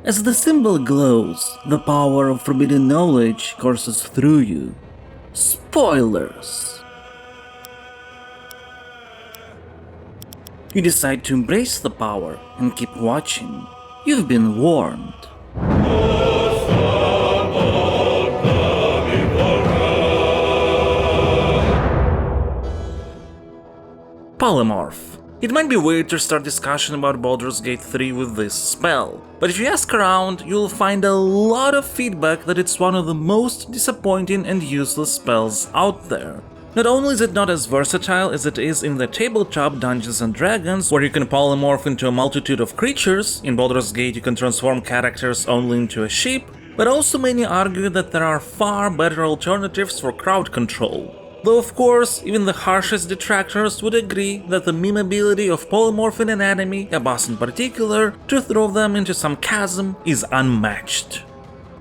As the symbol glows, the power of forbidden knowledge courses through you. Spoilers! You decide to embrace the power and keep watching. You've been warned. Polymorph. It might be weird to start discussion about Baldur's Gate 3 with this spell, but if you ask around, you'll find a lot of feedback that it's one of the most disappointing and useless spells out there. Not only is it not as versatile as it is in the tabletop Dungeons & Dragons, where you can polymorph into a multitude of creatures. In Baldur's Gate you can transform characters only into a sheep, but also many argue that there are far better alternatives for crowd control. Though of course, even the harshest detractors would agree that the meme ability of polymorphing an enemy, a boss in particular, to throw them into some chasm is unmatched.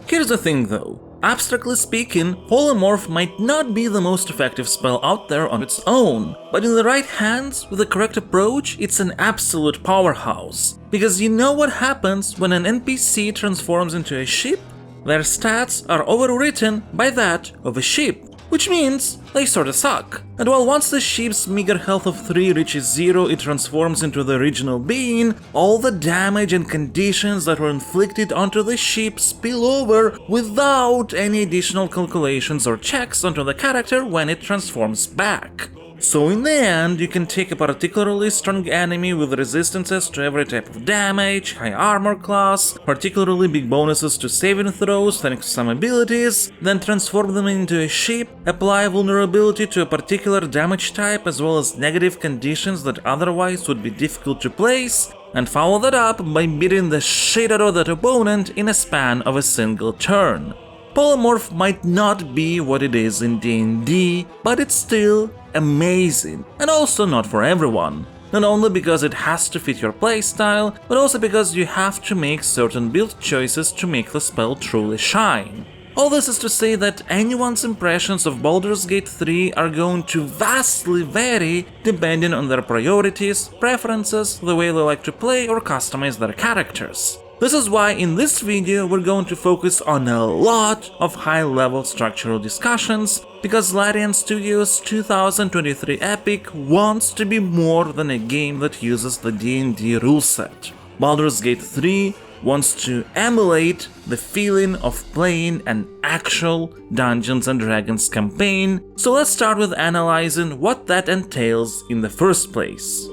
Here's the thing though. Abstractly speaking, Polymorph might not be the most effective spell out there on its own, but in the right hands, with the correct approach, it's an absolute powerhouse. Because you know what happens when an NPC transforms into a sheep? Their stats are overwritten by that of a sheep, which means they sorta suck. And while once the sheep's meager health of 3 reaches 0, it transforms into the original being, all the damage and conditions that were inflicted onto the sheep spill over without any additional calculations or checks onto the character when it transforms back. So in the end, you can take a particularly strong enemy with resistances to every type of damage, high armor class, particularly big bonuses to saving throws thanks to some abilities, then transform them into a sheep, apply vulnerability to a particular damage type as well as negative conditions that otherwise would be difficult to place, and follow that up by beating the shit out of that opponent in a span of a single turn. Polymorph might not be what it is in D&D, but it's still amazing, and also not for everyone. Not only because it has to fit your playstyle, but also because you have to make certain build choices to make the spell truly shine. All this is to say that anyone's impressions of Baldur's Gate 3 are going to vastly vary depending on their priorities, preferences, the way they like to play or customize their characters. This is why in this video we're going to focus on a lot of high-level structural discussions, because Larian Studios' 2023 Epic wants to be more than a game that uses the D&D rule set. Baldur's Gate 3 wants to emulate the feeling of playing an actual Dungeons & Dragons campaign, so let's start with analyzing what that entails in the first place.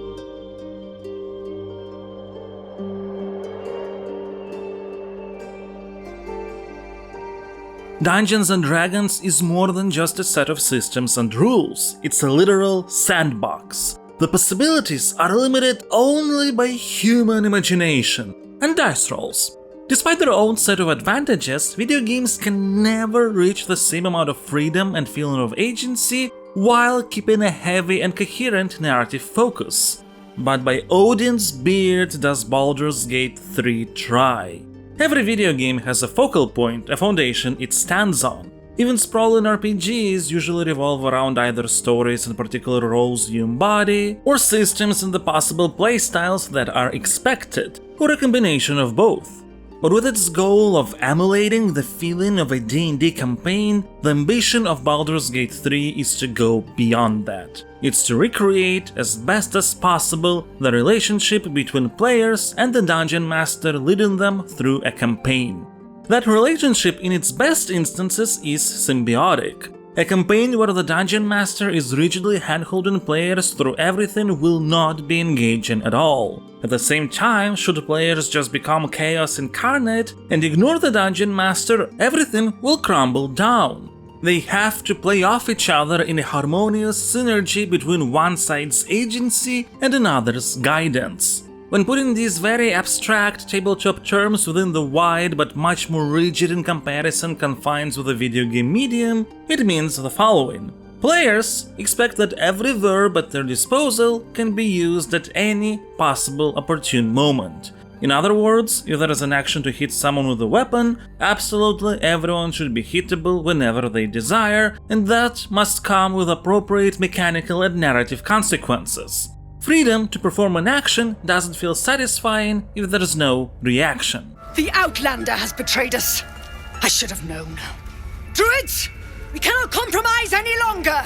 Dungeons & Dragons is more than just a set of systems and rules, it's a literal sandbox. The possibilities are limited only by human imagination and dice rolls. Despite their own set of advantages, video games can never reach the same amount of freedom and feeling of agency while keeping a heavy and coherent narrative focus. But by Odin's beard does Baldur's Gate 3 try. Every video game has a focal point, a foundation it stands on. Even sprawling RPGs usually revolve around either stories and particular roles you embody, or systems and the possible playstyles that are expected, or a combination of both. But with its goal of emulating the feeling of a D&D campaign, the ambition of Baldur's Gate 3 is to go beyond that. It's to recreate as best as possible the relationship between players and the Dungeon Master leading them through a campaign. That relationship in its best instances is symbiotic. A campaign where the Dungeon Master is rigidly handholding players through everything will not be engaging at all. At the same time, should players just become chaos incarnate and ignore the Dungeon Master, everything will crumble down. They have to play off each other in a harmonious synergy between one side's agency and another's guidance. When putting these very abstract tabletop terms within the wide but much more rigid in comparison confines of the video game medium, it means the following. Players expect that every verb at their disposal can be used at any possible opportune moment. In other words, if there is an action to hit someone with a weapon, absolutely everyone should be hittable whenever they desire, and that must come with appropriate mechanical and narrative consequences. Freedom to perform an action doesn't feel satisfying if there is no reaction. The Outlander has betrayed us. I should have known. Druids, we cannot compromise any longer!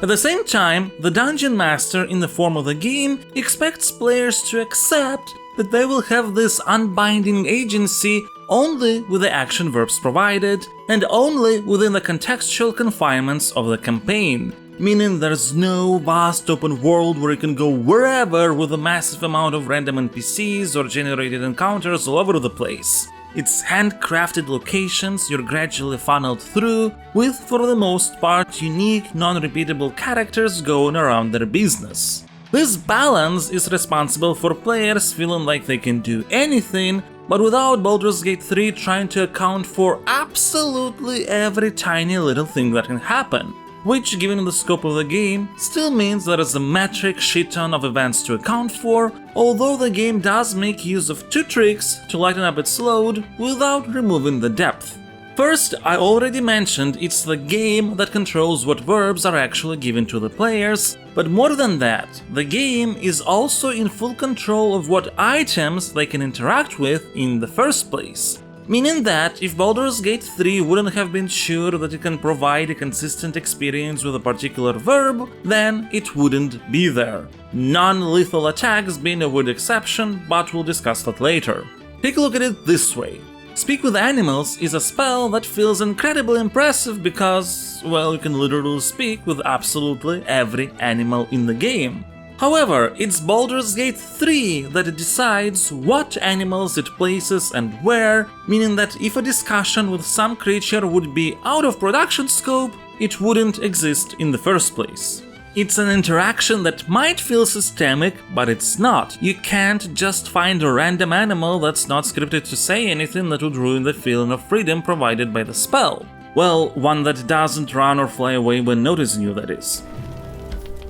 At the same time, the Dungeon Master in the form of the game expects players to accept that they will have this unbinding agency only with the action verbs provided and only within the contextual confinements of the campaign, meaning there's no vast open world where you can go wherever with a massive amount of random NPCs or generated encounters all over the place. It's handcrafted locations you're gradually funneled through, with for the most part unique, non-repeatable characters going around their business. This balance is responsible for players feeling like they can do anything, but without Baldur's Gate 3 trying to account for absolutely every tiny little thing that can happen. Which, given the scope of the game, still means there is a metric shitton of events to account for, although the game does make use of two tricks to lighten up its load without removing the depth. First, I already mentioned it's the game that controls what verbs are actually given to the players, but more than that, the game is also in full control of what items they can interact with in the first place. Meaning that if Baldur's Gate 3 wouldn't have been sure that it can provide a consistent experience with a particular verb, then it wouldn't be there. Non-lethal attacks being a weird exception, but we'll discuss that later. Take a look at it this way. Speak with Animals is a spell that feels incredibly impressive because, well, you can literally speak with absolutely every animal in the game. However, it's Baldur's Gate 3 that decides what animals it places and where, meaning that if a discussion with some creature would be out of production scope, it wouldn't exist in the first place. It's an interaction that might feel systemic, but it's not. You can't just find a random animal that's not scripted to say anything that would ruin the feeling of freedom provided by the spell. Well, one that doesn't run or fly away when noticing you, that is.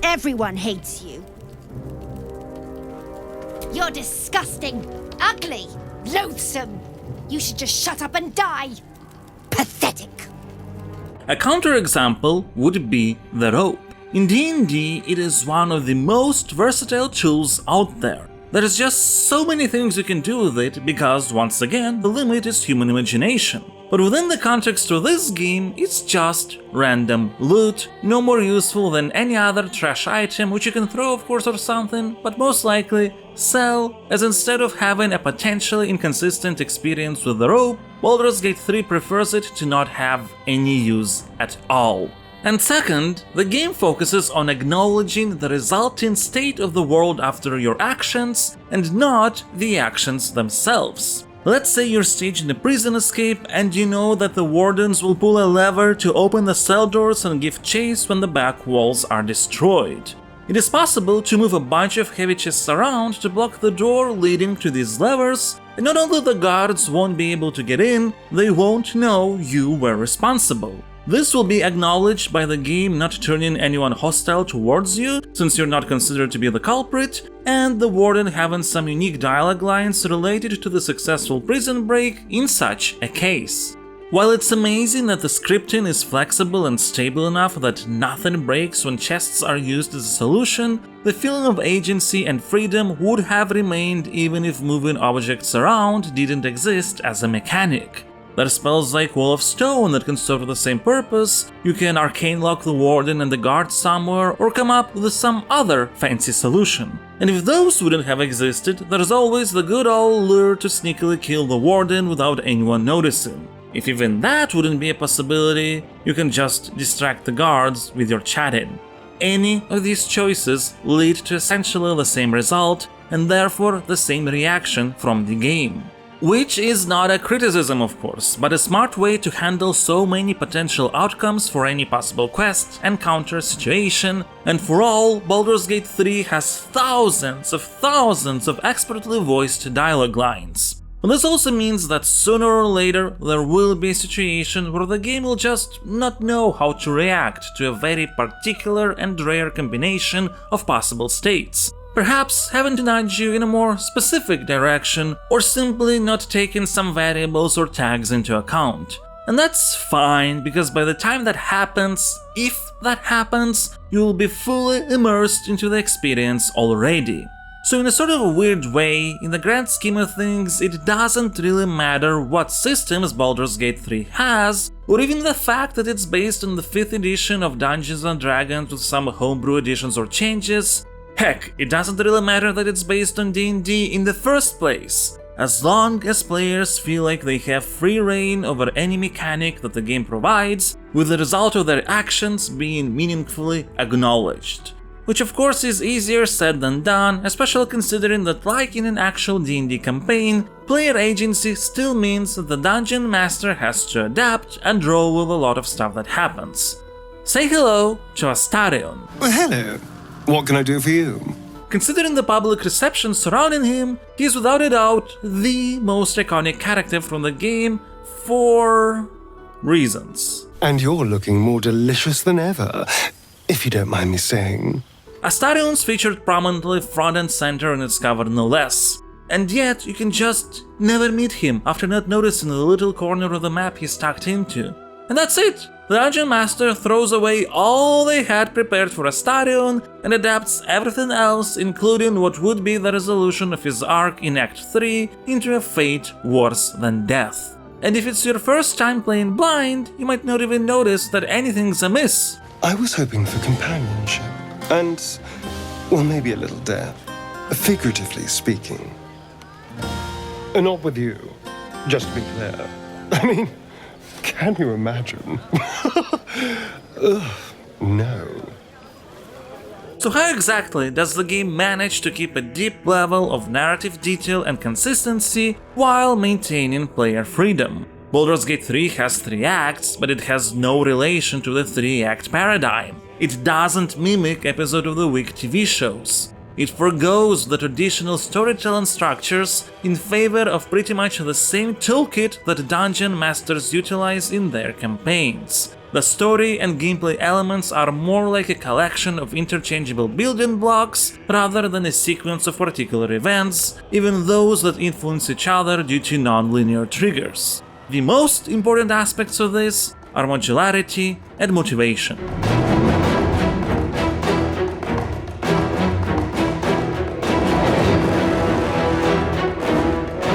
Everyone hates you. You're disgusting, ugly, loathsome. You should just shut up and die. Pathetic. A counterexample would be the rope. In D&D, it is one of the most versatile tools out there. There's just so many things you can do with it because, once again, the limit is human imagination. But within the context of this game, it's just random loot, no more useful than any other trash item which you can throw, of course, or something, but most likely sell, as instead of having a potentially inconsistent experience with the rope, Baldur's Gate 3 prefers it to not have any use at all. And second, the game focuses on acknowledging the resulting state of the world after your actions, and not the actions themselves. Let's say you're staging a prison escape and you know that the wardens will pull a lever to open the cell doors and give chase when the back walls are destroyed. It is possible to move a bunch of heavy chests around to block the door leading to these levers, and not only the guards won't be able to get in, they won't know you were responsible. This will be acknowledged by the game not turning anyone hostile towards you, since you're not considered to be the culprit, and the warden having some unique dialogue lines related to the successful prison break in such a case. While it's amazing that the scripting is flexible and stable enough that nothing breaks when chests are used as a solution, the feeling of agency and freedom would have remained even if moving objects around didn't exist as a mechanic. There are spells like Wall of Stone that can serve the same purpose, you can arcane lock the warden and the guard somewhere, or come up with some other fancy solution. And if those wouldn't have existed, there's always the good old lure to sneakily kill the warden without anyone noticing. If even that wouldn't be a possibility, you can just distract the guards with your chatting. Any of these choices lead to essentially the same result, and therefore the same reaction from the game. Which is not a criticism, of course, but a smart way to handle so many potential outcomes for any possible quest, encounter, situation, and for all, Baldur's Gate 3 has thousands of expertly voiced dialogue lines. But this also means that sooner or later there will be a situation where the game will just not know how to react to a very particular and rare combination of possible states. Perhaps having to nudge you in a more specific direction, or simply not taking some variables or tags into account. And that's fine, because by the time that happens, if that happens, you will be fully immersed into the experience already. So in a sort of a weird way, in the grand scheme of things, it doesn't really matter what systems Baldur's Gate 3 has, or even the fact that it's based on the 5th edition of Dungeons & Dragons with some homebrew additions or changes. Heck, it doesn't really matter that it's based on D&D in the first place, as long as players feel like they have free reign over any mechanic that the game provides, with the result of their actions being meaningfully acknowledged. Which of course is easier said than done, especially considering that like in an actual D&D campaign, player agency still means that the dungeon master has to adapt and roll with a lot of stuff that happens. Say hello to Astarion. Well, hello. What can I do for you? Considering the public reception surrounding him, he is without a doubt the most iconic character from the game for reasons. And you're looking more delicious than ever, if you don't mind me saying. Astarion's featured prominently front and center in its cover no less, and yet you can just never meet him after not noticing the little corner of the map he's tucked into. And that's it! The Dungeon Master throws away all they had prepared for Astarion and adapts everything else, including what would be the resolution of his arc in Act 3, into a fate worse than death. And if it's your first time playing blind, you might not even notice that anything's amiss. I was hoping for companionship. And, well, maybe a little death. Figuratively speaking. Not with you, just to be clear. I mean, can you imagine? Ugh, no. So how exactly does the game manage to keep a deep level of narrative detail and consistency while maintaining player freedom? Baldur's Gate 3 has 3 acts, but it has no relation to the 3-act paradigm. It doesn't mimic episode of the week TV shows. It forgoes the traditional storytelling structures in favor of pretty much the same toolkit that dungeon masters utilize in their campaigns. The story and gameplay elements are more like a collection of interchangeable building blocks rather than a sequence of particular events, even those that influence each other due to non-linear triggers. The most important aspects of this are modularity and motivation.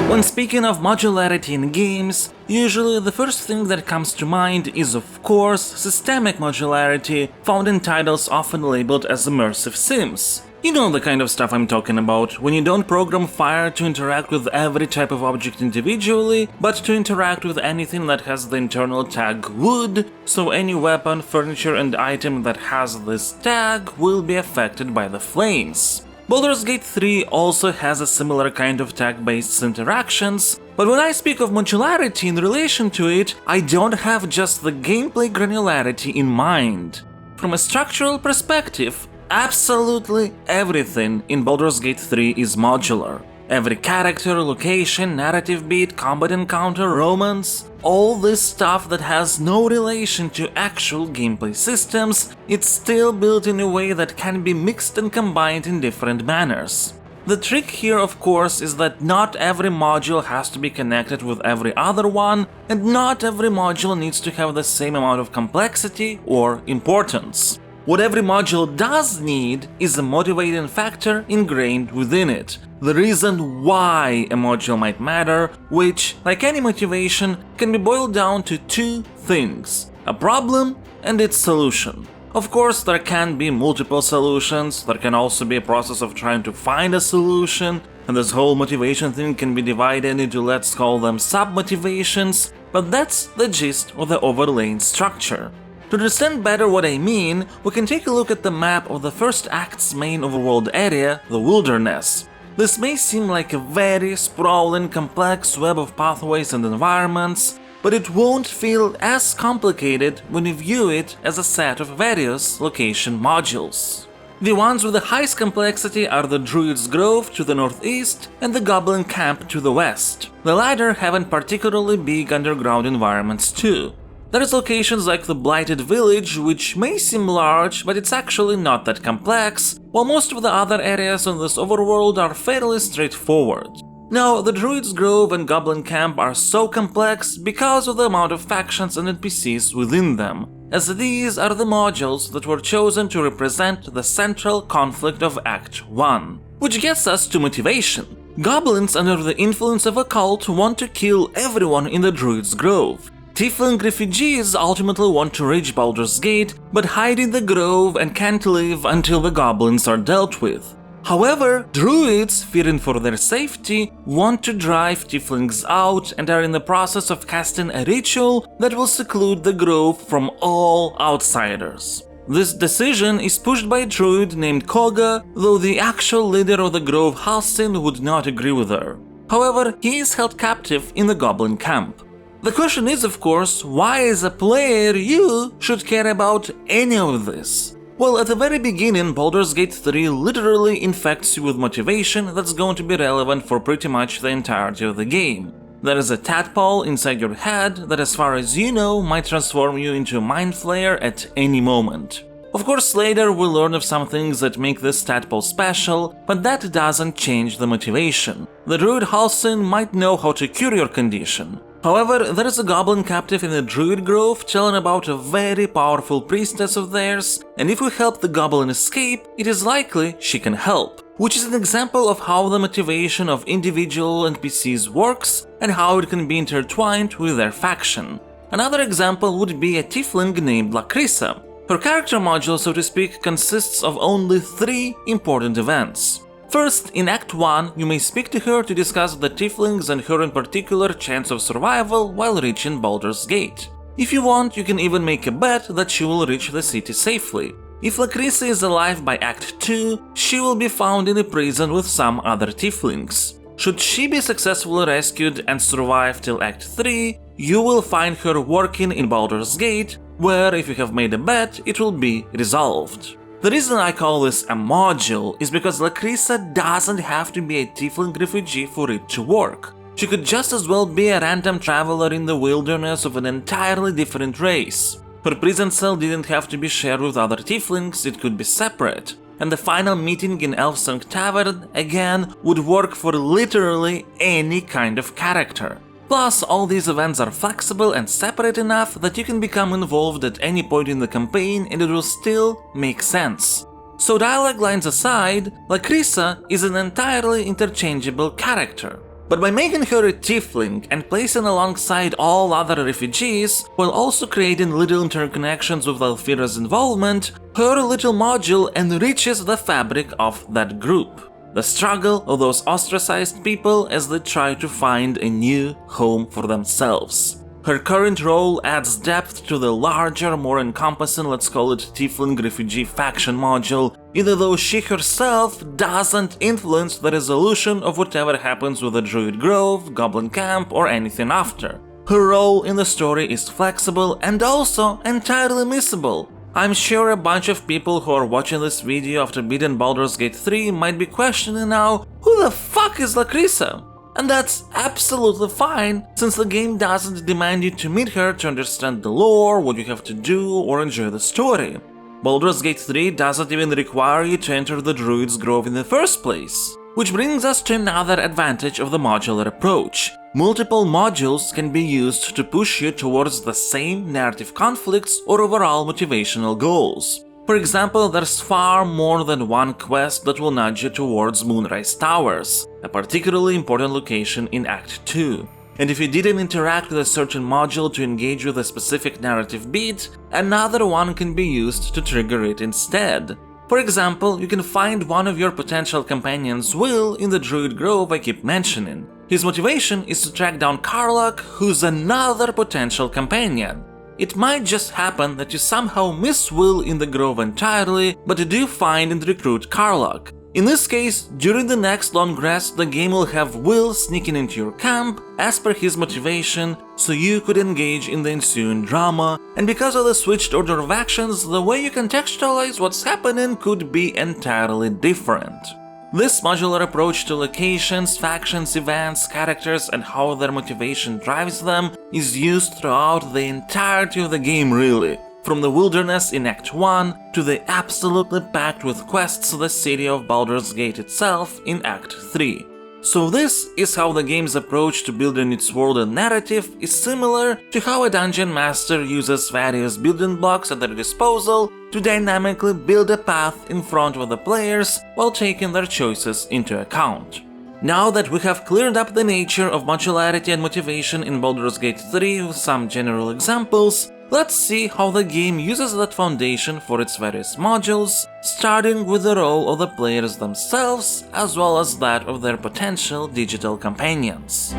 When speaking of modularity in games, usually the first thing that comes to mind is of course systemic modularity, found in titles often labeled as immersive sims. You know the kind of stuff I'm talking about, when you don't program fire to interact with every type of object individually, but to interact with anything that has the internal tag wood, so any weapon, furniture and item that has this tag will be affected by the flames. Baldur's Gate 3 also has a similar kind of tag-based interactions, but when I speak of modularity in relation to it, I don't have just the gameplay granularity in mind. From a structural perspective, absolutely everything in Baldur's Gate 3 is modular. Every character, location, narrative beat, combat encounter, romance, all this stuff that has no relation to actual gameplay systems, it's still built in a way that can be mixed and combined in different manners. The trick here, of course, is that not every module has to be connected with every other one, and not every module needs to have the same amount of complexity or importance. What every module does need is a motivating factor ingrained within it, the reason why a module might matter, which, like any motivation, can be boiled down to 2 things: a problem and its solution. Of course, there can be multiple solutions, there can also be a process of trying to find a solution, and this whole motivation thing can be divided into, let's call them, sub-motivations, but that's the gist of the overlaying structure. To understand better what I mean, we can take a look at the map of the first act's main overworld area, the Wilderness. This may seem like a very sprawling, complex web of pathways and environments, but it won't feel as complicated when you view it as a set of various location modules. The ones with the highest complexity are the Druid's Grove to the northeast and the Goblin Camp to the west, the latter having particularly big underground environments too. There's locations like the Blighted Village, which may seem large, but it's actually not that complex, while most of the other areas in this overworld are fairly straightforward. Now, the Druid's Grove and Goblin Camp are so complex because of the amount of factions and NPCs within them. as these are the modules that were chosen to represent the central conflict of Act 1. Which gets us to motivation. Goblins under the influence of a cult want to kill everyone in the Druid's Grove. Tiefling refugees ultimately want to reach Baldur's Gate, but hide in the grove and can't leave until the goblins are dealt with. However, druids, fearing for their safety, want to drive tieflings out and are in the process of casting a ritual that will seclude the grove from all outsiders. This decision is pushed by a druid named Koga, though the actual leader of the grove, Halsin, would not agree with her. However, he is held captive in the goblin camp. The question is, of course, why as a player you should care about any of this? Well, at the very beginning, Baldur's Gate 3 literally infects you with motivation that's going to be relevant for pretty much the entirety of the game. There is a tadpole inside your head that, as far as you know, might transform you into a mind flayer at any moment. Of course, later we'll learn of some things that make this tadpole special, but that doesn't change the motivation. The druid Halsin might know how to cure your condition. However, there is a goblin captive in the Druid Grove telling about a very powerful priestess of theirs, and if we help the goblin escape, it is likely she can help. Which is an example of how the motivation of individual NPCs works and how it can be intertwined with their faction. Another example would be a tiefling named Lacrissa. Her character module, so to speak, consists of only 3 important events. First, in Act 1, you may speak to her to discuss the tieflings and her in particular chance of survival while reaching Baldur's Gate. If you want, you can even make a bet that she will reach the city safely. If Lacrissa is alive by Act 2, she will be found in a prison with some other tieflings. Should she be successfully rescued and survive till Act 3, you will find her working in Baldur's Gate, where if you have made a bet, it will be resolved. The reason I call this a module is because Lacrissa doesn't have to be a tiefling refugee for it to work. She could just as well be a random traveler in the wilderness of an entirely different race. Her prison cell didn't have to be shared with other tieflings, it could be separate. And the final meeting in Elfsong Tavern, again, would work for literally any kind of character. Plus, all these events are flexible and separate enough that you can become involved at any point in the campaign and it will still make sense. So dialogue lines aside, Lacrissa is an entirely interchangeable character. But by making her a tiefling and placing alongside all other refugees, while also creating little interconnections with Alfira's involvement, her little module enriches the fabric of that group. The struggle of those ostracized people as they try to find a new home for themselves. Her current role adds depth to the larger, more encompassing, let's call it Tiefling Refugee faction module, even though she herself doesn't influence the resolution of whatever happens with the Druid Grove, Goblin Camp, or anything after. Her role in the story is flexible and also entirely missable. I'm sure a bunch of people who are watching this video after beating Baldur's Gate 3 might be questioning now, who the fuck is Lacrissa? And that's absolutely fine, since the game doesn't demand you to meet her to understand the lore, what you have to do, or enjoy the story. Baldur's Gate 3 doesn't even require you to enter the Druid's Grove in the first place. Which brings us to another advantage of the modular approach. Multiple modules can be used to push you towards the same narrative conflicts or overall motivational goals. For example, there's far more than one quest that will nudge you towards Moonrise Towers, a particularly important location in Act 2. And if you didn't interact with a certain module to engage with a specific narrative beat, another one can be used to trigger it instead. For example, you can find one of your potential companions, Will, in the Druid Grove I keep mentioning. His motivation is to track down Karlach, who's another potential companion. It might just happen that you somehow miss Will in the Grove entirely, but you do find and recruit Karlach. In this case, during the next long rest, the game will have Will sneaking into your camp as per his motivation, so you could engage in the ensuing drama, and because of the switched order of actions, the way you contextualize what's happening could be entirely different. This modular approach to locations, factions, events, characters, and how their motivation drives them is used throughout the entirety of the game really. From the wilderness in Act 1 to the absolutely packed with quests the city of Baldur's Gate itself in Act 3. So this is how the game's approach to building its world and narrative is similar to how a dungeon master uses various building blocks at their disposal to dynamically build a path in front of the players while taking their choices into account. Now that we have cleared up the nature of modularity and motivation in Baldur's Gate 3 with some general examples, let's see how the game uses that foundation for its various modules, starting with the role of the players themselves as well as that of their potential digital companions.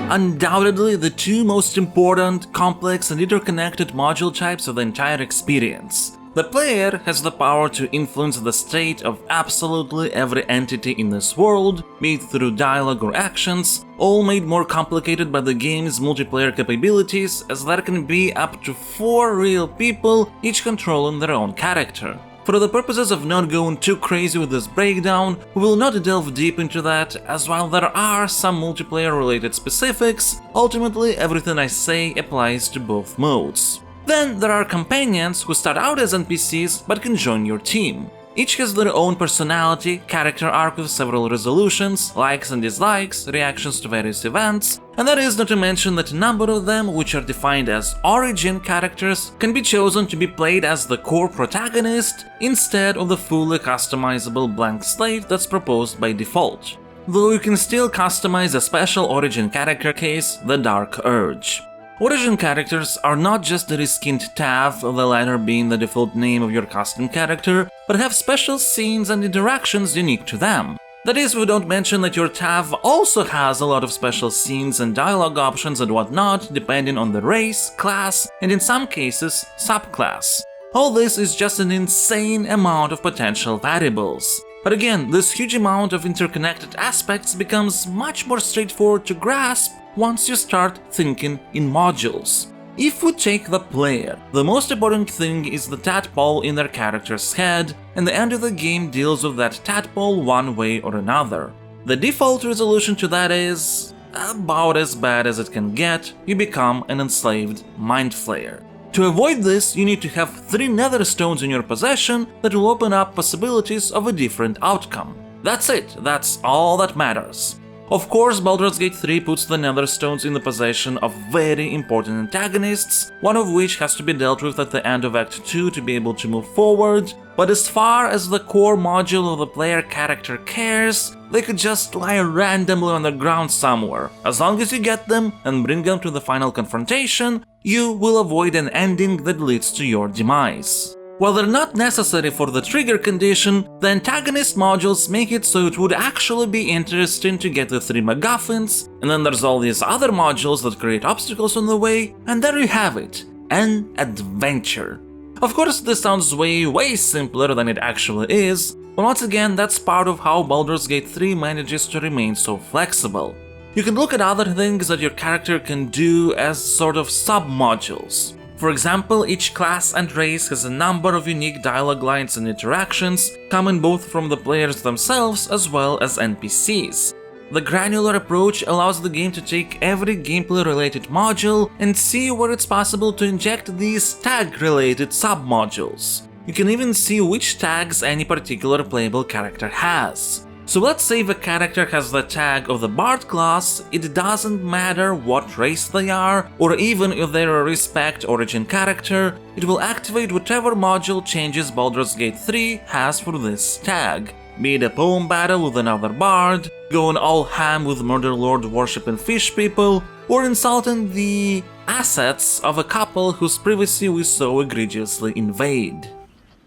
Undoubtedly, the two most important, complex and interconnected module types of the entire experience. The player has the power to influence the state of absolutely every entity in this world, be it through dialogue or actions, all made more complicated by the game's multiplayer capabilities, as there can be up to 4 real people, each controlling their own character. For the purposes of not going too crazy with this breakdown, we will not delve deep into that, as while there are some multiplayer-related specifics, ultimately everything I say applies to both modes. Then there are companions who start out as NPCs but can join your team. Each has their own personality, character arc with several resolutions, likes and dislikes, reactions to various events, and that is not to mention that a number of them, which are defined as origin characters, can be chosen to be played as the core protagonist instead of the fully customizable blank slate that's proposed by default. Though you can still customize a special origin character case, the Dark Urge. Origin characters are not just the reskinned Tav, the latter being the default name of your custom character, but have special scenes and interactions unique to them. That is, we don't mention that your Tav also has a lot of special scenes and dialogue options and whatnot, depending on the race, class, and in some cases, subclass. All this is just an insane amount of potential variables. But again, this huge amount of interconnected aspects becomes much more straightforward to grasp once you start thinking in modules. If we take the player, the most important thing is the tadpole in their character's head, and the end of the game deals with that tadpole one way or another. The default resolution to that is about as bad as it can get: you become an enslaved mind flayer. To avoid this, you need to have 3 nether stones in your possession that will open up possibilities of a different outcome. That's it, that's all that matters. Of course, Baldur's Gate 3 puts the nether stones in the possession of very important antagonists, one of which has to be dealt with at the end of Act 2 to be able to move forward, but as far as the core module of the player character cares, they could just lie randomly on the ground somewhere. As long as you get them and bring them to the final confrontation, you will avoid an ending that leads to your demise. While they're not necessary for the trigger condition, the antagonist modules make it so it would actually be interesting to get the 3 MacGuffins, and then there's all these other modules that create obstacles on the way, and there you have it, an adventure. Of course, this sounds way simpler than it actually is, but once again, that's part of how Baldur's Gate 3 manages to remain so flexible. You can look at other things that your character can do as sort of sub-modules. For example, each class and race has a number of unique dialogue lines and interactions, coming both from the players themselves as well as NPCs. The granular approach allows the game to take every gameplay-related module and see where it's possible to inject these tag-related sub-modules. You can even see which tags any particular playable character has. So let's say if a character has the tag of the Bard class, it doesn't matter what race they are, or even if they're a respect origin character, it will activate whatever module changes Baldur's Gate 3 has for this tag. Be it a poem battle with another Bard, going all ham with Murder Lord worshipping fish people, or insulting the assets of a couple whose privacy we so egregiously invade.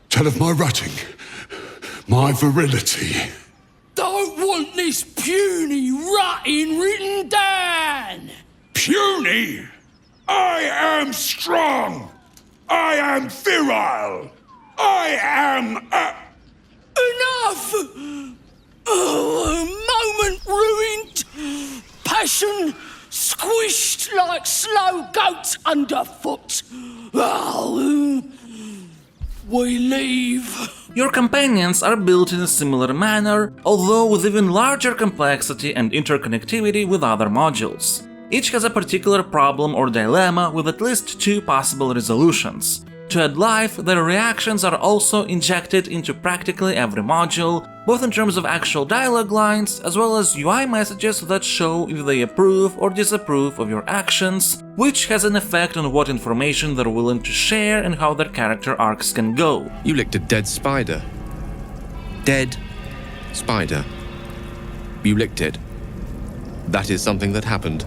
Tell of my rutting, my virility. Don't want this puny rutting written down! Puny? I am strong! I am virile! I am Enough! Oh, a moment ruined! Passion squished like slow goats underfoot! Oh, we leave. Your companions are built in a similar manner, although with even larger complexity and interconnectivity with other modules. Each has a particular problem or dilemma with at least 2 possible resolutions. To add life, their reactions are also injected into practically every module, both in terms of actual dialogue lines as well as UI messages that show if they approve or disapprove of your actions, which has an effect on what information they're willing to share and how their character arcs can go. You licked a dead spider. Dead spider. You licked it. That is something that happened.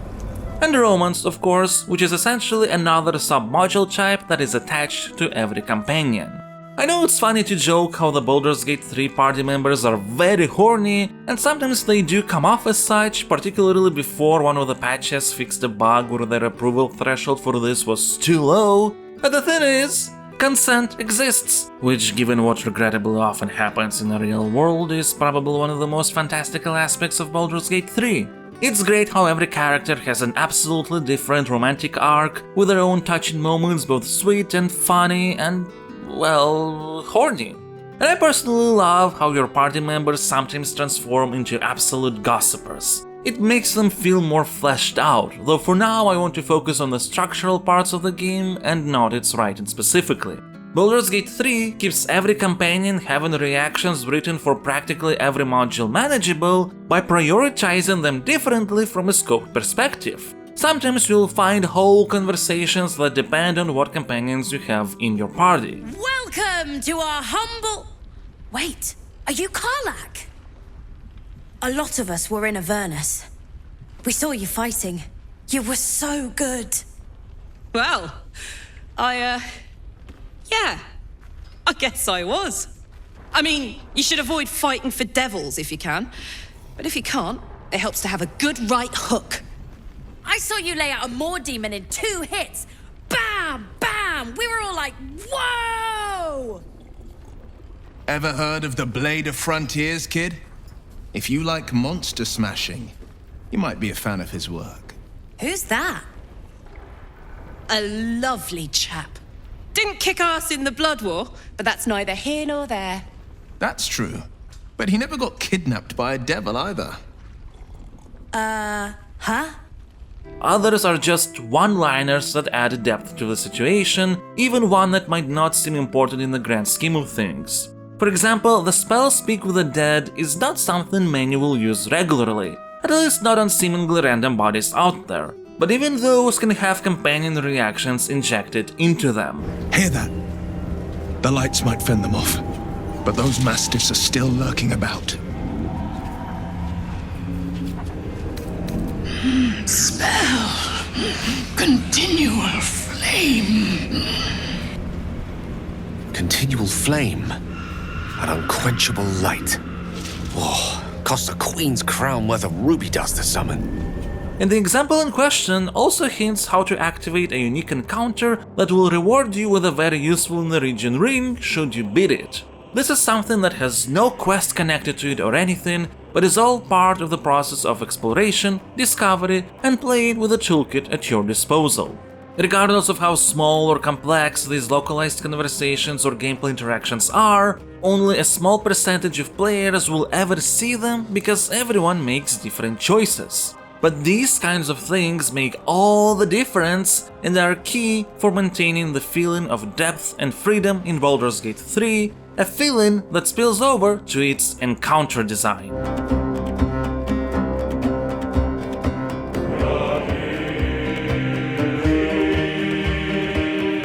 And romance, of course, which is essentially another sub-module type that is attached to every companion. I know it's funny to joke how the Baldur's Gate 3 party members are very horny, and sometimes they do come off as such, particularly before one of the patches fixed a bug where their approval threshold for this was too low. But the thing is, consent exists, which, given what regrettably often happens in the real world, is probably one of the most fantastical aspects of Baldur's Gate 3. It's great how every character has an absolutely different romantic arc, with their own touching moments, both sweet and funny and, well, horny. And I personally love how your party members sometimes transform into absolute gossipers. It makes them feel more fleshed out, though for now I want to focus on the structural parts of the game and not its writing specifically. Baldur's Gate 3 keeps every companion having reactions written for practically every module manageable by prioritizing them differently from a scope perspective. Sometimes you'll find whole conversations that depend on what companions you have in your party. Welcome to our humble... Wait, are you Karlak? A lot of us were in Avernus. We saw you fighting. You were so good. Well, yeah, I guess I was. I mean, you should avoid fighting for devils if you can. But if you can't, it helps to have a good right hook. I saw you lay out a Moor demon in 2 hits. Bam! Bam! We were all like, whoa! Ever heard of the Blade of Frontiers, kid? If you like monster smashing, you might be a fan of his work. Who's that? A lovely chap. Didn't kick ass in the Blood War, but that's neither here nor there. That's true. But he never got kidnapped by a devil either. Huh? Others are just one-liners that add depth to the situation, even one that might not seem important in the grand scheme of things. For example, the spell Speak with the Dead is not something many will use regularly, at least not on seemingly random bodies out there. But even those can have companion reactions injected into them. Hear that? The lights might fend them off, but those mastiffs are still lurking about. Spell. Continual flame. Continual flame. An unquenchable light. Whoa, cost a queen's crown worth of ruby dust to summon. And the example in question also hints how to activate a unique encounter that will reward you with a very useful in the region ring should you beat it. This is something that has no quest connected to it or anything, but is all part of the process of exploration, discovery, and playing with a toolkit at your disposal. Regardless of how small or complex these localized conversations or gameplay interactions are, only a small percentage of players will ever see them because everyone makes different choices. But these kinds of things make all the difference and are key for maintaining the feeling of depth and freedom in Baldur's Gate 3, a feeling that spills over to its encounter design.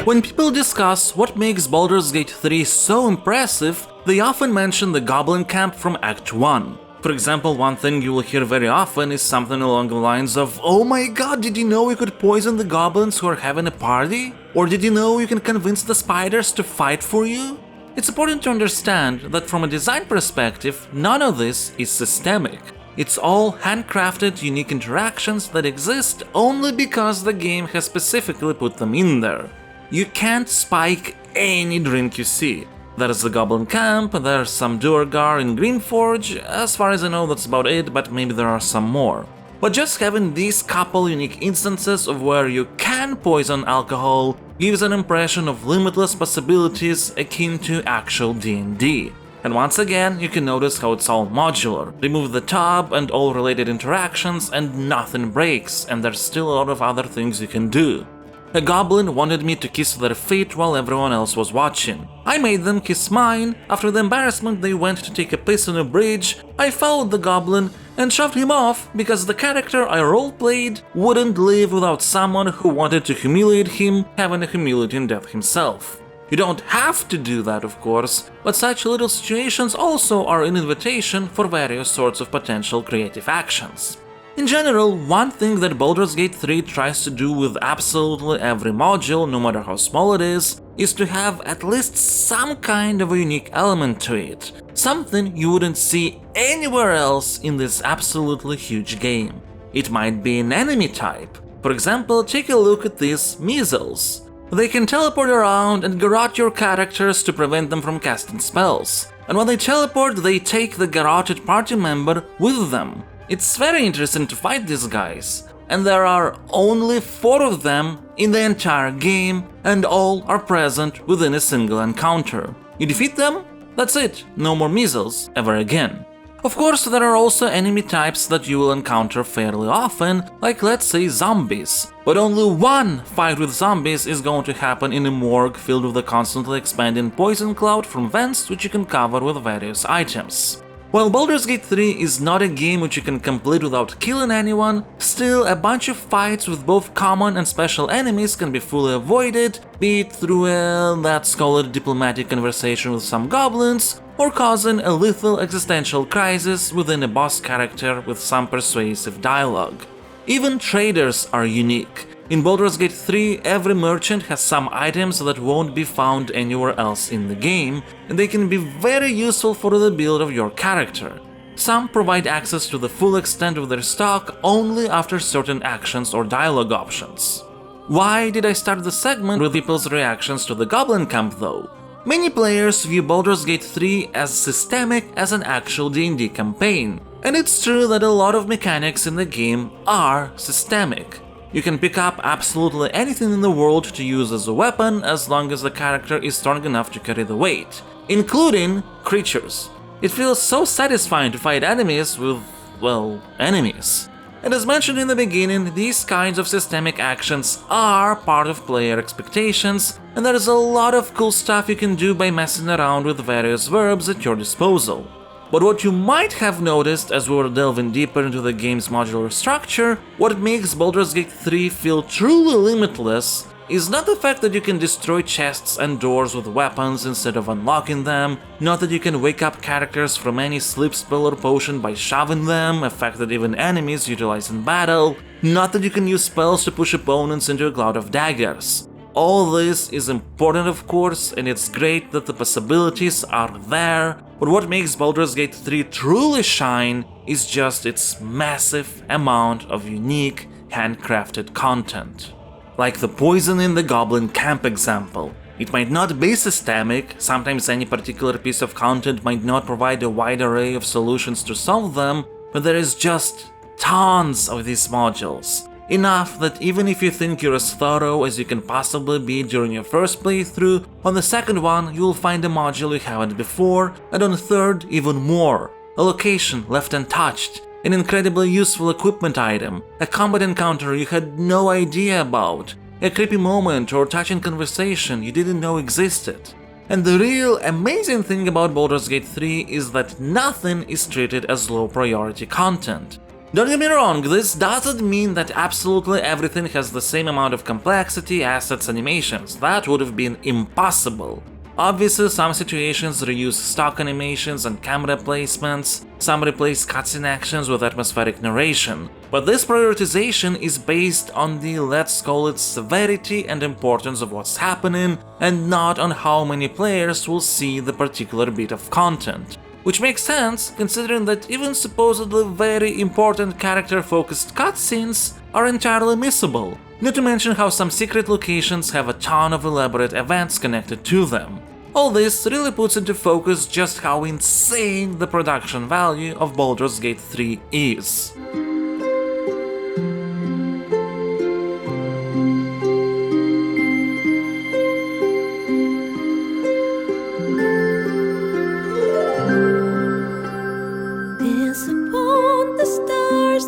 When people discuss what makes Baldur's Gate 3 so impressive, they often mention the Goblin Camp from Act 1. For example, one thing you will hear very often is something along the lines of, "Oh my god, did you know you could poison the goblins who are having a party? Or did you know you can convince the spiders to fight for you?" It's important to understand that from a design perspective, none of this is systemic. It's all handcrafted, unique interactions that exist only because the game has specifically put them in there. You can't spike any drink you see. There's the Goblin Camp, there's some Duergar in Greenforge, as far as I know that's about it, but maybe there are some more. But just having these couple unique instances of where you can poison alcohol gives an impression of limitless possibilities akin to actual D&D. And once again, you can notice how it's all modular. Remove the top and all related interactions and nothing breaks, and there's still a lot of other things you can do. A goblin wanted me to kiss their feet while everyone else was watching. I made them kiss mine. After the embarrassment they went to take a piss on a bridge, I followed the goblin and shoved him off because the character I roleplayed wouldn't live without someone who wanted to humiliate him, having a humiliating death himself. You don't have to do that, of course, but such little situations also are an invitation for various sorts of potential creative actions. In general, one thing that Baldur's Gate 3 tries to do with absolutely every module, no matter how small it is to have at least some kind of a unique element to it, something you wouldn't see anywhere else in this absolutely huge game. It might be an enemy type. For example, take a look at these measles. They can teleport around and garrote your characters to prevent them from casting spells. And when they teleport, they take the garroted party member with them. It's very interesting to fight these guys, and there are only 4 of them in the entire game, and all are present within a single encounter. You defeat them, that's it, no more measles ever again. Of course, there are also enemy types that you will encounter fairly often, like let's say zombies. But only one fight with zombies is going to happen in a morgue filled with a constantly expanding poison cloud from vents which you can cover with various items. While Baldur's Gate 3 is not a game which you can complete without killing anyone, still a bunch of fights with both common and special enemies can be fully avoided, be it through a, let's call it, diplomatic conversation with some goblins, or causing a lethal existential crisis within a boss character with some persuasive dialogue. Even traders are unique. In Baldur's Gate 3, every merchant has some items that won't be found anywhere else in the game, and they can be very useful for the build of your character. Some provide access to the full extent of their stock only after certain actions or dialogue options. Why did I start the segment with people's reactions to the Goblin Camp though? Many players view Baldur's Gate 3 as systemic as an actual D&D campaign, and it's true that a lot of mechanics in the game are systemic. You can pick up absolutely anything in the world to use as a weapon as long as the character is strong enough to carry the weight, including creatures. It feels so satisfying to fight enemies with, well, enemies. And as mentioned in the beginning, these kinds of systemic actions are part of player expectations, and there is a lot of cool stuff you can do by messing around with various verbs at your disposal. But what you might have noticed as we were delving deeper into the game's modular structure, what makes Baldur's Gate 3 feel truly limitless is not the fact that you can destroy chests and doors with weapons instead of unlocking them, not that you can wake up characters from any sleep spell or potion by shoving them, a fact that even enemies utilize in battle, not that you can use spells to push opponents into a cloud of daggers. All this is important, of course, and it's great that the possibilities are there, but what makes Baldur's Gate 3 truly shine is just its massive amount of unique, handcrafted content. Like the poison in the Goblin Camp example. It might not be systemic, sometimes any particular piece of content might not provide a wide array of solutions to solve them, but there is just tons of these modules. Enough that even if you think you're as thorough as you can possibly be during your first playthrough, on the second one you'll find a module you haven't before, and on the third even more. A location left untouched, an incredibly useful equipment item, a combat encounter you had no idea about, a creepy moment or touching conversation you didn't know existed. And the real amazing thing about Baldur's Gate 3 is that nothing is treated as low priority content. Don't get me wrong, this doesn't mean that absolutely everything has the same amount of complexity, assets, animations. That would have been impossible. Obviously, some situations reuse stock animations and camera placements, some replace cutscene actions with atmospheric narration, but this prioritization is based on the, let's call it, severity and importance of what's happening, and not on how many players will see the particular bit of content. Which makes sense, considering that even supposedly very important character-focused cutscenes are entirely missable, not to mention how some secret locations have a ton of elaborate events connected to them. All this really puts into focus just how insane the production value of Baldur's Gate 3 is.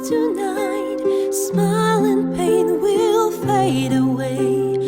Tonight, smile and pain will fade away.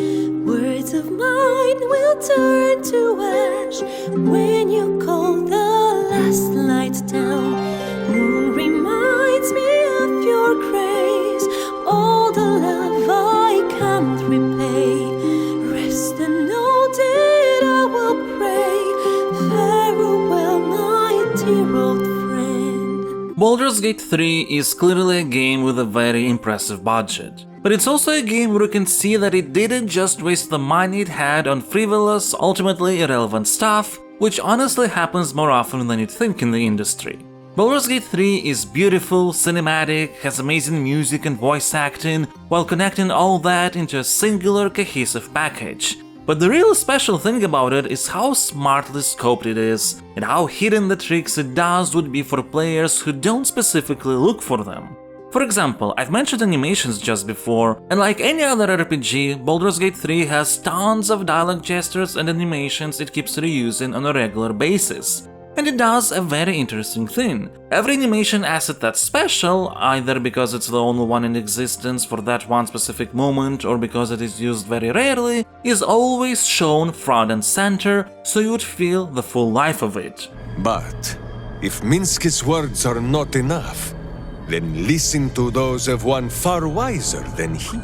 dear old friend. Baldur's Gate 3 is clearly a game with a very impressive budget. But it's also a game where you can see that it didn't just waste the money it had on frivolous, ultimately irrelevant stuff, which honestly happens more often than you'd think in the industry. Baldur's Gate 3 is beautiful, cinematic, has amazing music and voice acting, while connecting all that into a singular, cohesive package. But the real special thing about it is how smartly scoped it is, and how hidden the tricks it does would be for players who don't specifically look for them. For example, I've mentioned animations just before, and like any other RPG, Baldur's Gate 3 has tons of dialogue gestures and animations it keeps reusing on a regular basis. And it does a very interesting thing. Every animation asset that's special, either because it's the only one in existence for that one specific moment or because it is used very rarely, is always shown front and center, so you would feel the full life of it. But if Minsky's words are not enough, then listen to those of one far wiser than he.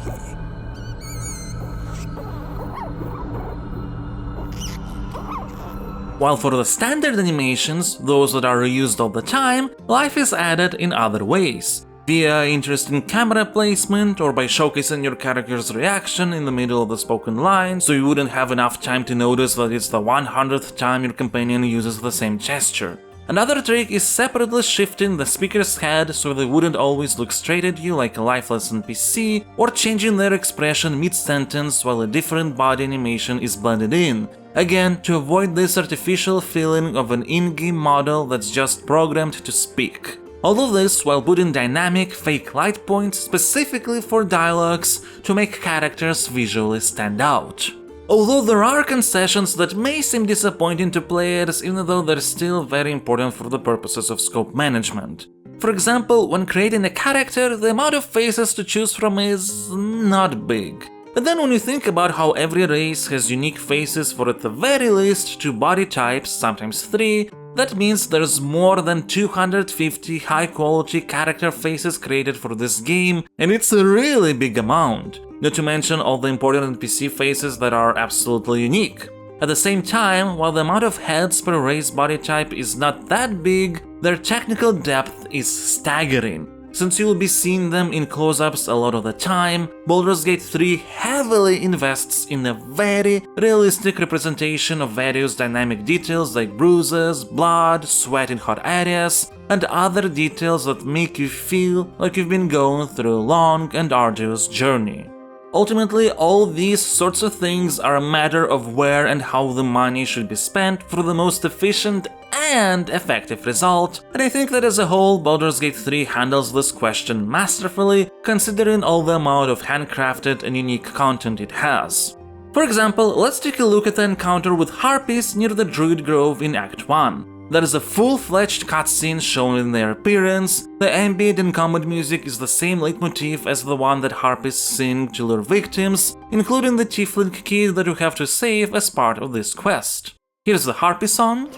While for the standard animations, those that are reused all the time, life is added in other ways, via interesting camera placement or by showcasing your character's reaction in the middle of the spoken line, so you wouldn't have enough time to notice that it's the 100th time your companion uses the same gesture. Another trick is separately shifting the speaker's head so they wouldn't always look straight at you like a lifeless NPC, or changing their expression mid-sentence while a different body animation is blended in. Again, to avoid this artificial feeling of an in-game model that's just programmed to speak. All of this while putting dynamic, fake light points specifically for dialogues to make characters visually stand out. Although there are concessions that may seem disappointing to players, even though they're still very important for the purposes of scope management. For example, when creating a character, the amount of faces to choose from is not big. But then when you think about how every race has unique faces for at the very least 2 body types, sometimes 3, that means there's more than 250 high-quality character faces created for this game, and it's a really big amount. Not to mention all the important NPC faces that are absolutely unique. At the same time, while the amount of heads per race body type is not that big, their technical depth is staggering. Since you'll be seeing them in close-ups a lot of the time, Baldur's Gate 3 heavily invests in a very realistic representation of various dynamic details like bruises, blood, sweat in hot areas, and other details that make you feel like you've been going through a long and arduous journey. Ultimately, all these sorts of things are a matter of where and how the money should be spent for the most efficient and effective result, and I think that as a whole, Baldur's Gate 3 handles this question masterfully, considering all the amount of handcrafted and unique content it has. For example, let's take a look at the encounter with harpies near the Druid Grove in Act 1. There is a full-fledged cutscene showing their appearance, the ambient and combat music is the same leitmotif as the one that harpies sing to lure victims, including the tiefling kid that you have to save as part of this quest. Here's the harpy song.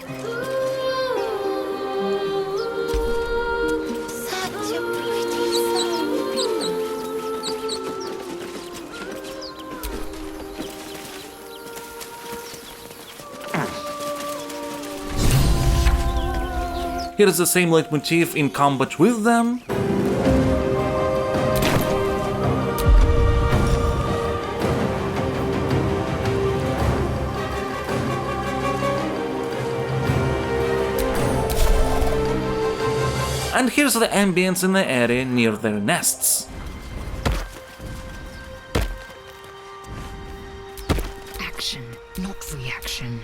Here's the same leitmotif in combat with them. And here's the ambience in the area near their nests. Action, not reaction.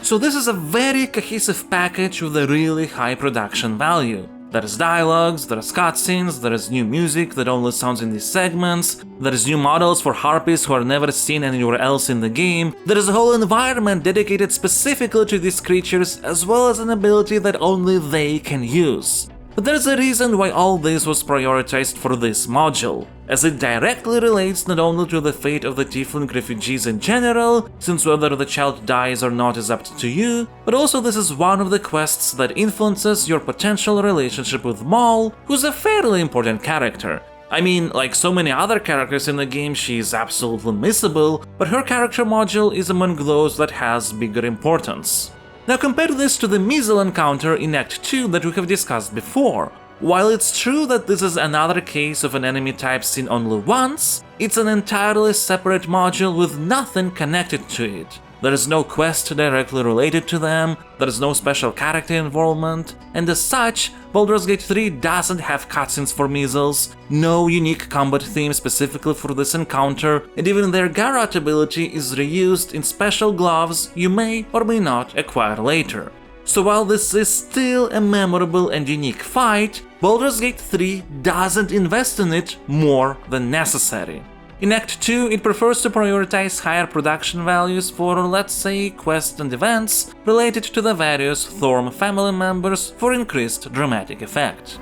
So this is a very cohesive package with a really high production value. There is dialogues, there is cutscenes, there is new music that only sounds in these segments, there is new models for harpies who are never seen anywhere else in the game, there is a whole environment dedicated specifically to these creatures, as well as an ability that only they can use. But there's a reason why all this was prioritized for this module, as it directly relates not only to the fate of the Tiefling refugees in general, since whether the child dies or not is up to you, but also this is one of the quests that influences your potential relationship with Maul, who's a fairly important character. I mean, like so many other characters in the game, she is absolutely missable, but her character module is among those that has bigger importance. Now compare this to the Measle encounter in Act 2 that we have discussed before. While it's true that this is another case of an enemy type seen only once, it's an entirely separate module with nothing connected to it. There is no quest directly related to them, there is no special character involvement, and as such, Baldur's Gate 3 doesn't have cutscenes for Measles, no unique combat theme specifically for this encounter, and even their Garrote ability is reused in special gloves you may or may not acquire later. So while this is still a memorable and unique fight, Baldur's Gate 3 doesn't invest in it more than necessary. In Act 2, it prefers to prioritize higher production values for, let's say, quests and events related to the various Thorm family members for increased dramatic effect.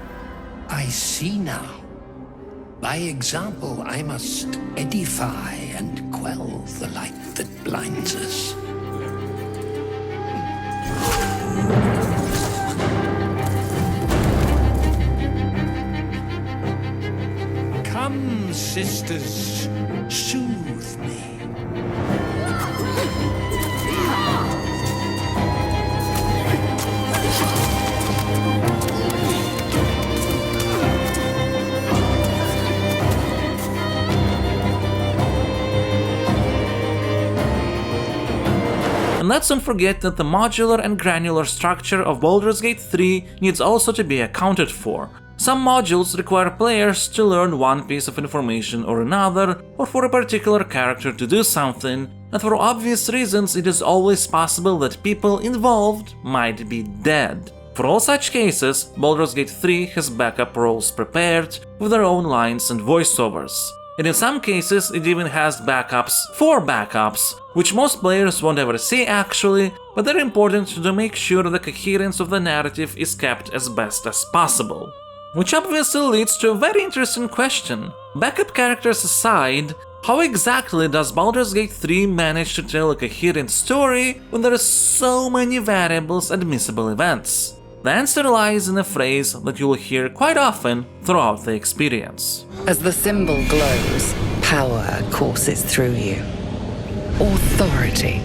I see now. By example, I must edify and quell the light that blinds us. Come, sisters, soothe me. And let's not forget that the modular and granular structure of Baldur's Gate 3 needs also to be accounted for. Some modules require players to learn one piece of information or another, or for a particular character to do something, and for obvious reasons it is always possible that people involved might be dead. For all such cases, Baldur's Gate 3 has backup roles prepared, with their own lines and voiceovers. And in some cases it even has backups for backups, which most players won't ever see actually, but they're important to make sure the coherence of the narrative is kept as best as possible. Which obviously leads to a very interesting question. Backup characters aside, how exactly does Baldur's Gate 3 manage to tell a coherent story when there are so many variables and missable events? The answer lies in a phrase that you will hear quite often throughout the experience. As the symbol glows, power courses through you. Authority.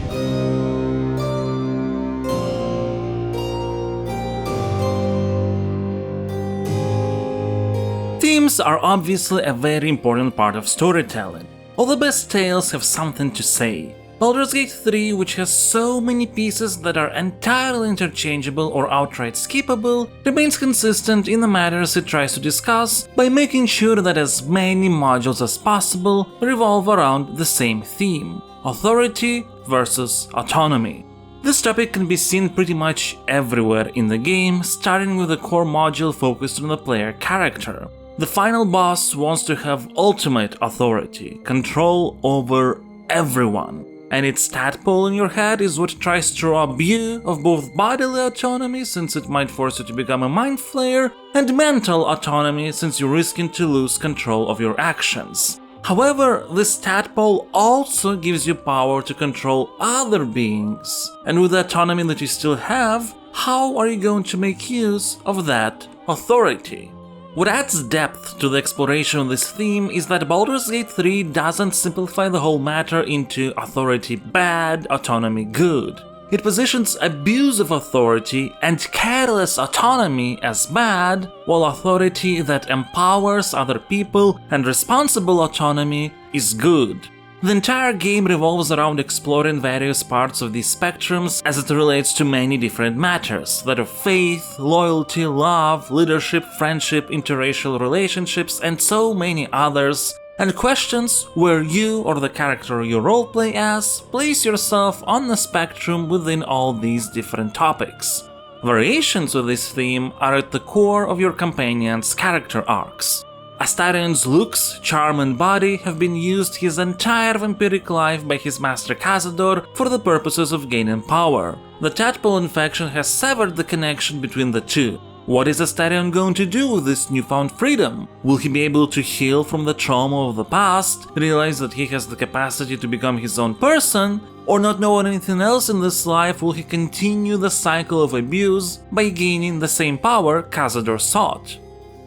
Themes are obviously a very important part of storytelling. All the best tales have something to say. Baldur's Gate 3, which has so many pieces that are entirely interchangeable or outright skippable, remains consistent in the matters it tries to discuss by making sure that as many modules as possible revolve around the same theme: authority versus autonomy. This topic can be seen pretty much everywhere in the game, starting with the core module focused on the player character. The final boss wants to have ultimate authority, control over everyone. And its tadpole in your head is what tries to rob you of both bodily autonomy, since it might force you to become a mind flayer, and mental autonomy, since you're risking to lose control of your actions. However, this tadpole also gives you power to control other beings, and with the autonomy that you still have, how are you going to make use of that authority? What adds depth to the exploration of this theme is that Baldur's Gate 3 doesn't simplify the whole matter into authority bad, autonomy good. It positions abuse of authority and careless autonomy as bad, while authority that empowers other people and responsible autonomy is good. The entire game revolves around exploring various parts of these spectrums as it relates to many different matters, that of faith, loyalty, love, leadership, friendship, interracial relationships, and so many others, and questions where you or the character you roleplay as place yourself on the spectrum within all these different topics. Variations of this theme are at the core of your companion's character arcs. Astarion's looks, charm and body have been used his entire vampiric life by his master Cazador for the purposes of gaining power. The tadpole infection has severed the connection between the two. What is Astarion going to do with this newfound freedom? Will he be able to heal from the trauma of the past, realize that he has the capacity to become his own person, or not knowing anything else in this life, will he continue the cycle of abuse by gaining the same power Cazador sought?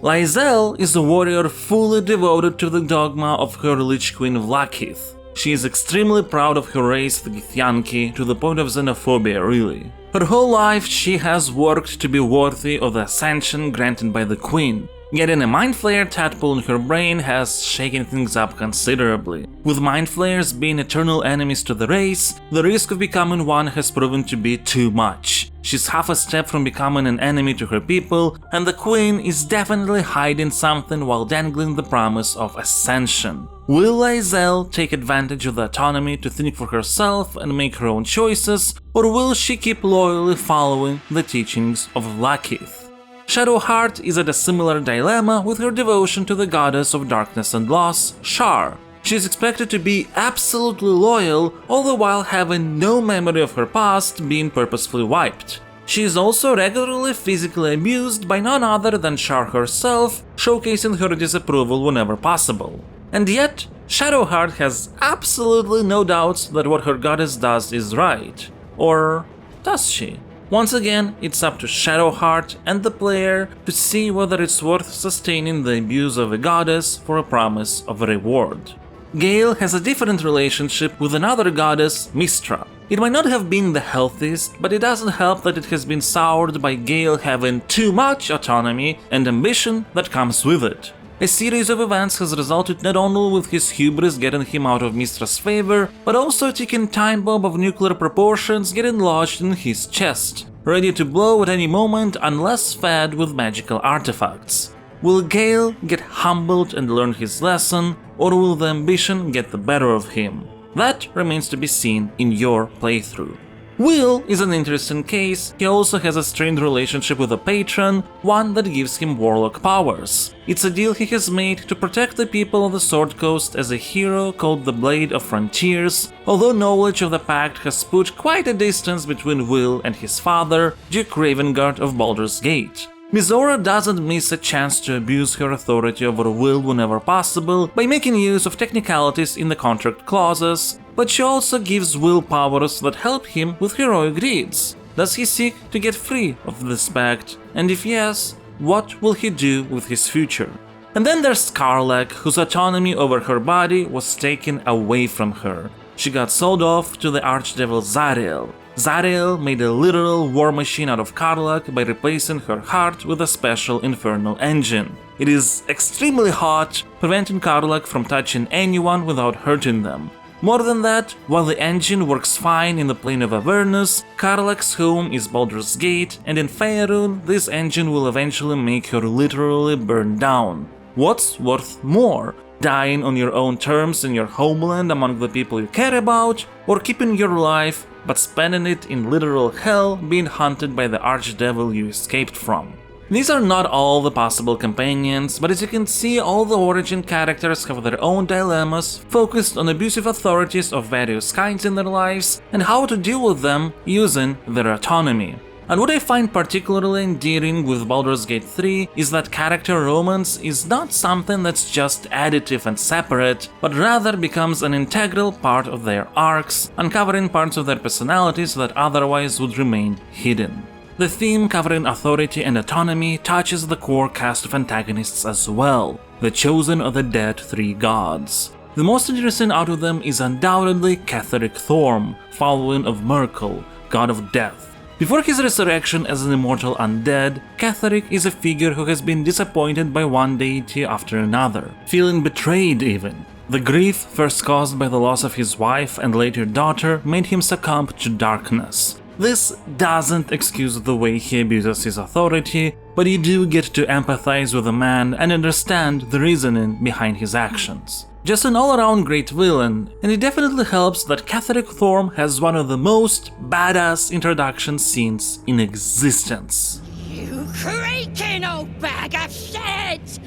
Lae'zel is a warrior fully devoted to the dogma of her Lich Queen Vlaakith. She is extremely proud of her race, the Githyanki, to the point of xenophobia, really. Her whole life she has worked to be worthy of the ascension granted by the Queen. Getting a Mind Flayer tadpole in her brain has shaken things up considerably. With Mind Flayers being eternal enemies to the race, the risk of becoming one has proven to be too much. She's half a step from becoming an enemy to her people, and the Queen is definitely hiding something while dangling the promise of ascension. Will Lae'zel take advantage of the autonomy to think for herself and make her own choices, or will she keep loyally following the teachings of Vlaakith? Shadowheart is at a similar dilemma with her devotion to the goddess of darkness and loss, Shar. She is expected to be absolutely loyal, all the while having no memory of her past being purposefully wiped. She is also regularly physically abused by none other than Shar herself, showcasing her disapproval whenever possible. And yet, Shadowheart has absolutely no doubts that what her goddess does is right. Or does she? Once again, it's up to Shadowheart and the player to see whether it's worth sustaining the abuse of a goddess for a promise of a reward. Gale has a different relationship with another goddess, Mystra. It might not have been the healthiest, but it doesn't help that it has been soured by Gale having too much autonomy and ambition that comes with it. A series of events has resulted not only with his hubris getting him out of Mystra's favor, but also a ticking time bomb of nuclear proportions getting lodged in his chest, ready to blow at any moment unless fed with magical artifacts. Will Gale get humbled and learn his lesson, or will the ambition get the better of him? That remains to be seen in your playthrough. Will is an interesting case. He also has a strained relationship with a patron, one that gives him warlock powers. It's a deal he has made to protect the people of the Sword Coast as a hero called the Blade of Frontiers, although knowledge of the pact has put quite a distance between Will and his father, Duke Ravengard of Baldur's Gate. Mizora doesn't miss a chance to abuse her authority over Will whenever possible by making use of technicalities in the contract clauses, but she also gives Will powers that help him with heroic deeds. Does he seek to get free of this pact? And if yes, what will he do with his future? And then there's Karlach, whose autonomy over her body was taken away from her. She got sold off to the archdevil Zariel. Zariel made a literal war machine out of Karlach by replacing her heart with a special infernal engine. It is extremely hot, preventing Karlach from touching anyone without hurting them. More than that, while the engine works fine in the plane of Avernus, Karlach's home is Baldur's Gate, and in Faerun, this engine will eventually make her literally burn down. What's worth more? Dying on your own terms in your homeland among the people you care about, or keeping your life but spending it in literal hell being hunted by the archdevil you escaped from? These are not all the possible companions, but as you can see, all the origin characters have their own dilemmas focused on abusive authorities of various kinds in their lives and how to deal with them using their autonomy. And what I find particularly endearing with Baldur's Gate 3 is that character romance is not something that's just additive and separate, but rather becomes an integral part of their arcs, uncovering parts of their personalities that otherwise would remain hidden. The theme covering authority and autonomy touches the core cast of antagonists as well, the chosen of the dead three gods. The most interesting out of them is undoubtedly Catherick Thorm, following of Merkel, god of death. Before his resurrection as an immortal undead, Catherick is a figure who has been disappointed by one deity after another, feeling betrayed even. The grief first caused by the loss of his wife and later daughter made him succumb to darkness. This doesn't excuse the way he abuses his authority, but you do get to empathize with the man and understand the reasoning behind his actions. Just an all-around great villain, and it definitely helps that Catherick Thorm has one of the most badass introduction scenes in existence. You creaking old bag of shit!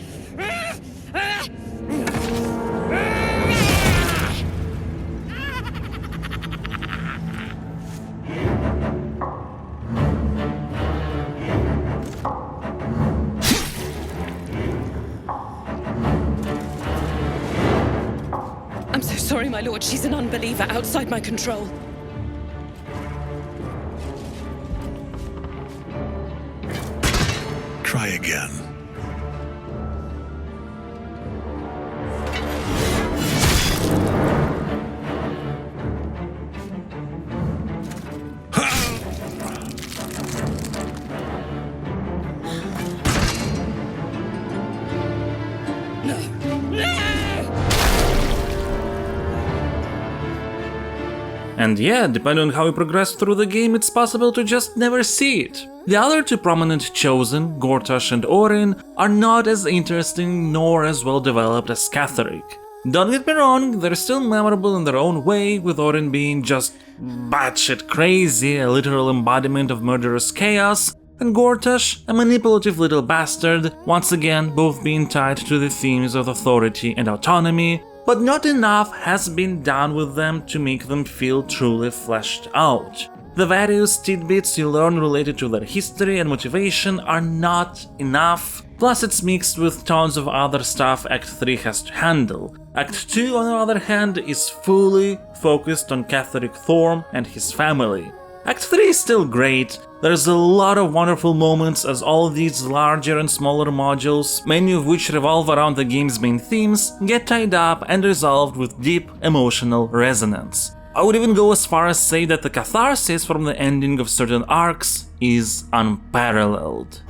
sorry, my lord. She's an unbeliever outside my control. Try again. And yeah, depending on how you progress through the game, it's possible to just never see it. The other two prominent chosen, Gortash and Orin, are not as interesting nor as well developed as Catherick. Don't get me wrong, they're still memorable in their own way, with Orin being just batshit crazy, a literal embodiment of murderous chaos, and Gortash, a manipulative little bastard, once again both being tied to the themes of authority and autonomy, but not enough has been done with them to make them feel truly fleshed out. The various tidbits you learn related to their history and motivation are not enough, plus it's mixed with tons of other stuff Act 3 has to handle. Act 2, on the other hand, is fully focused on Catherick Thorm and his family. Act 3 is still great, there's a lot of wonderful moments as all these larger and smaller modules, many of which revolve around the game's main themes, get tied up and resolved with deep emotional resonance. I would even go as far as say that the catharsis from the ending of certain arcs is unparalleled.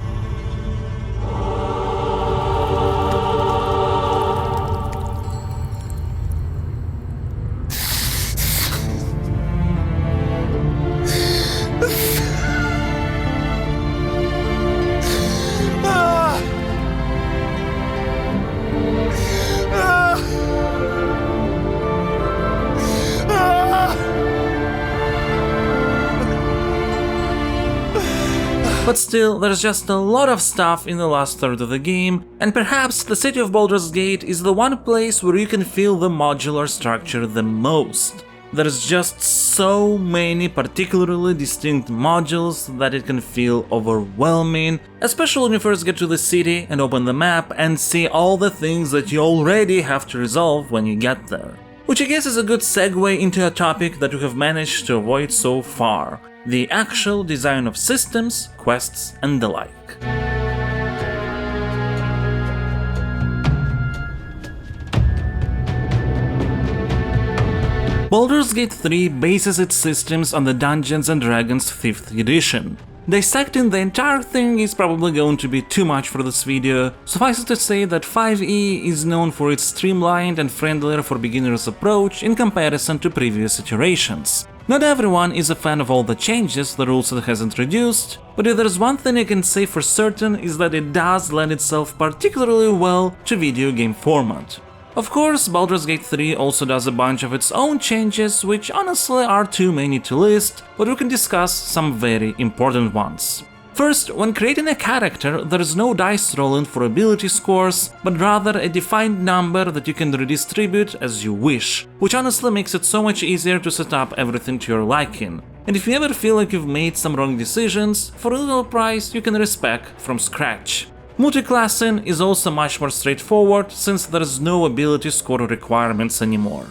But still, there's just a lot of stuff in the last third of the game, and perhaps the city of Baldur's Gate is the one place where you can feel the modular structure the most. There's just so many particularly distinct modules that it can feel overwhelming, especially when you first get to the city and open the map and see all the things that you already have to resolve when you get there. Which I guess is a good segue into a topic that we have managed to avoid so far: the actual design of systems, quests, and the like. Baldur's Gate 3 bases its systems on the Dungeons & Dragons 5th edition. Dissecting the entire thing is probably going to be too much for this video, suffice it to say that 5e is known for its streamlined and friendlier for beginners approach in comparison to previous iterations. Not everyone is a fan of all the changes the ruleset has introduced, but if there's one thing I can say for certain is that it does lend itself particularly well to video game format. Of course, Baldur's Gate 3 also does a bunch of its own changes, which honestly are too many to list, but we can discuss some very important ones. First, when creating a character, there is no dice rolling for ability scores, but rather a defined number that you can redistribute as you wish, which honestly makes it so much easier to set up everything to your liking. And if you ever feel like you've made some wrong decisions, for a little price you can respec from scratch. Multiclassing is also much more straightforward, since there's no ability score requirements anymore.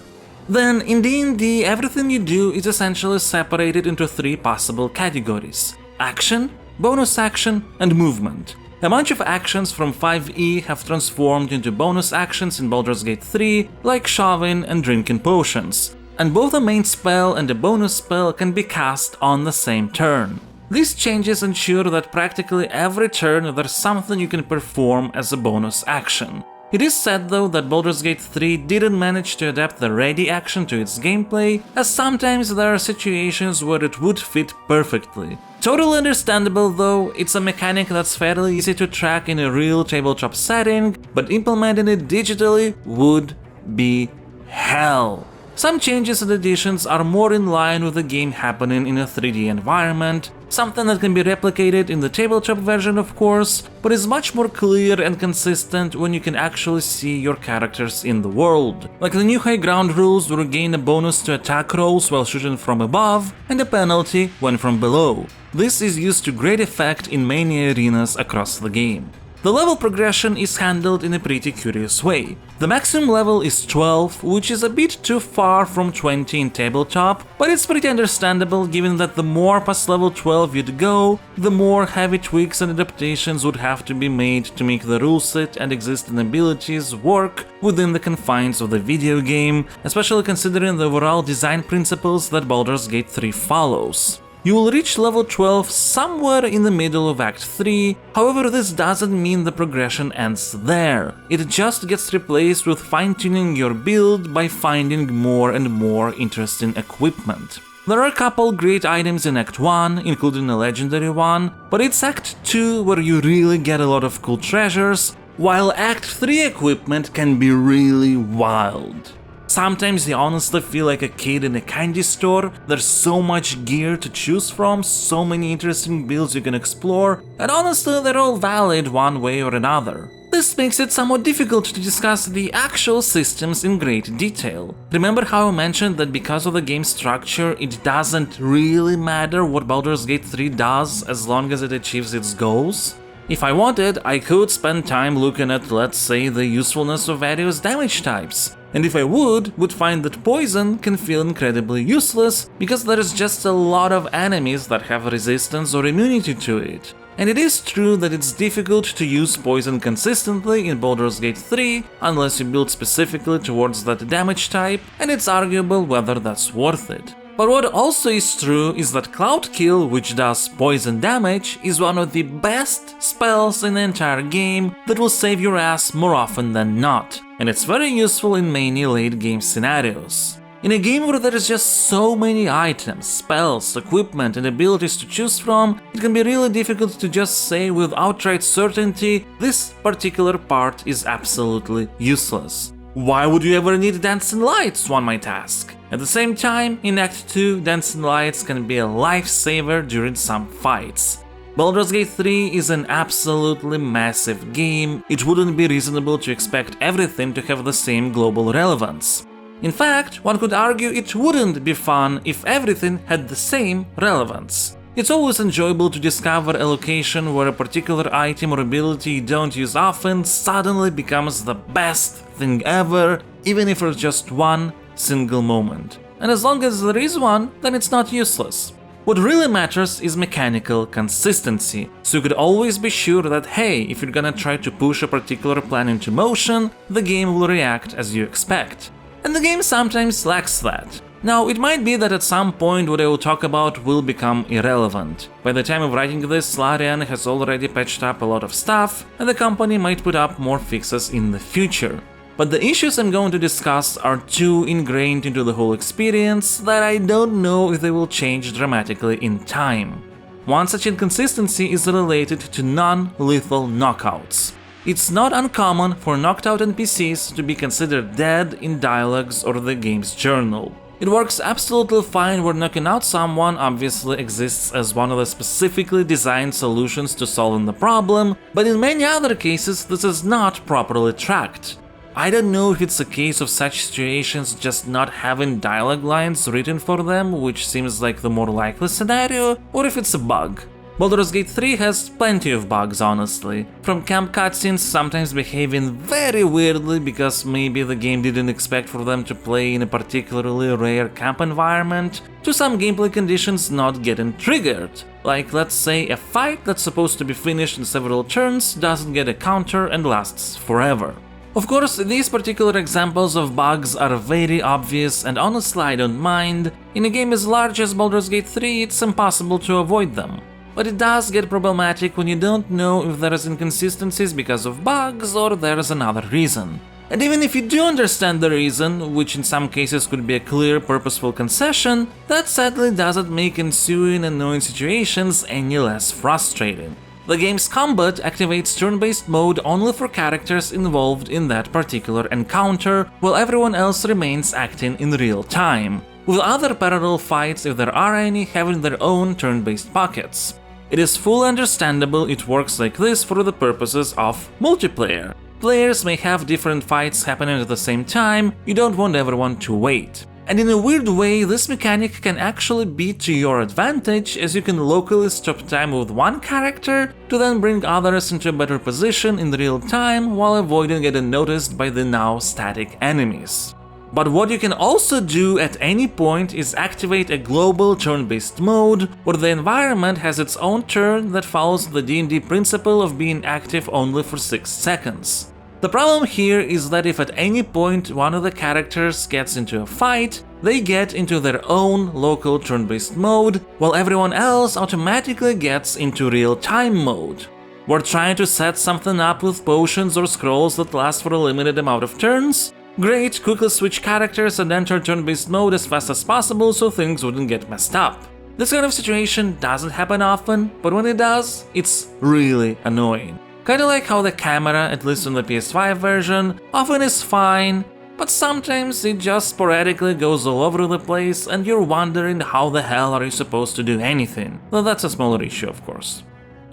Then, in D&D, everything you do is essentially separated into three possible categories: action, bonus action, and movement. A bunch of actions from 5e have transformed into bonus actions in Baldur's Gate 3, like shoving and drinking potions, and both a main spell and a bonus spell can be cast on the same turn. These changes ensure that practically every turn there's something you can perform as a bonus action. It is said though that Baldur's Gate 3 didn't manage to adapt the ready action to its gameplay, as sometimes there are situations where it would fit perfectly. Totally understandable though, it's a mechanic that's fairly easy to track in a real tabletop setting, but implementing it digitally would be hell. Some changes and additions are more in line with the game happening in a 3D environment, something that can be replicated in the tabletop version of course, but is much more clear and consistent when you can actually see your characters in the world. Like the new high ground rules will gain a bonus to attack rolls while shooting from above, and a penalty when from below. This is used to great effect in many arenas across the game. The level progression is handled in a pretty curious way. The maximum level is 12, which is a bit too far from 20 in tabletop, but it's pretty understandable given that the more past level 12 you'd go, the more heavy tweaks and adaptations would have to be made to make the rule set and existing abilities work within the confines of the video game, especially considering the overall design principles that Baldur's Gate 3 follows. You will reach level 12 somewhere in the middle of Act 3, however this doesn't mean the progression ends there. It just gets replaced with fine-tuning your build by finding more and more interesting equipment. There are a couple great items in Act 1, including a legendary one, but it's Act 2 where you really get a lot of cool treasures, while Act 3 equipment can be really wild. Sometimes you honestly feel like a kid in a candy store. There's so much gear to choose from, so many interesting builds you can explore, and honestly they're all valid one way or another. This makes it somewhat difficult to discuss the actual systems in great detail. Remember how I mentioned that because of the game structure it doesn't really matter what Baldur's Gate 3 does as long as it achieves its goals? If I wanted, I could spend time looking at, let's say, the usefulness of various damage types. And if I would find that poison can feel incredibly useless because there is just a lot of enemies that have resistance or immunity to it. And it is true that it's difficult to use poison consistently in Baldur's Gate 3 unless you build specifically towards that damage type, and it's arguable whether that's worth it. But what also is true is that Cloud Kill, which does poison damage, is one of the best spells in the entire game that will save your ass more often than not, and it's very useful in many late game scenarios. In a game where there is just so many items, spells, equipment and abilities to choose from, it can be really difficult to just say with outright certainty this particular part is absolutely useless. Why would you ever need dancing lights, one might ask? At the same time, in Act 2, dancing lights can be a lifesaver during some fights. Baldur's Gate 3 is an absolutely massive game. It wouldn't be reasonable to expect everything to have the same global relevance. In fact, one could argue it wouldn't be fun if everything had the same relevance. It's always enjoyable to discover a location where a particular item or ability you don't use often suddenly becomes the best thing ever, even if it's just one single moment. And as long as there is one, then it's not useless. What really matters is mechanical consistency, so you could always be sure that hey, if you're gonna try to push a particular plan into motion, the game will react as you expect. And the game sometimes lacks that. Now, it might be that at some point what I will talk about will become irrelevant. By the time of writing this, Larian has already patched up a lot of stuff, and the company might put up more fixes in the future. But the issues I'm going to discuss are too ingrained into the whole experience that I don't know if they will change dramatically in time. One such inconsistency is related to non-lethal knockouts. It's not uncommon for knocked out NPCs to be considered dead in dialogues or the game's journal. It works absolutely fine where knocking out someone obviously exists as one of the specifically designed solutions to solving the problem, but in many other cases this is not properly tracked. I don't know if it's a case of such situations just not having dialogue lines written for them, which seems like the more likely scenario, or if it's a bug. Baldur's Gate 3 has plenty of bugs, honestly, from camp cutscenes sometimes behaving very weirdly because maybe the game didn't expect for them to play in a particularly rare camp environment, to some gameplay conditions not getting triggered. Like, let's say a fight that's supposed to be finished in several turns doesn't get a counter and lasts forever. Of course, these particular examples of bugs are very obvious and honestly I don't mind. In a game as large as Baldur's Gate 3, it's impossible to avoid them. But it does get problematic when you don't know if there is inconsistencies because of bugs or there is another reason. And even if you do understand the reason, which in some cases could be a clear, purposeful concession, that sadly doesn't make ensuing annoying situations any less frustrating. The game's combat activates turn-based mode only for characters involved in that particular encounter, while everyone else remains acting in real time, with other parallel fights, if there are any, having their own turn-based pockets. It is fully understandable it works like this for the purposes of multiplayer. Players may have different fights happening at the same time, you don't want everyone to wait. And in a weird way, this mechanic can actually be to your advantage, as you can locally stop time with one character to then bring others into a better position in real time while avoiding getting noticed by the now static enemies. But what you can also do at any point is activate a global turn-based mode, where the environment has its own turn that follows the D&D principle of being active only for 6 seconds. The problem here is that if at any point one of the characters gets into a fight, they get into their own local turn-based mode, while everyone else automatically gets into real-time mode. We're trying to set something up with potions or scrolls that last for a limited amount of turns. Great, quickly switch characters and enter turn-based mode as fast as possible so things wouldn't get messed up. This kind of situation doesn't happen often, but when it does, it's really annoying. Kinda like how the camera, at least on the PS5 version, often is fine, but sometimes it just sporadically goes all over the place and you're wondering how the hell are you supposed to do anything, though that's a smaller issue of course.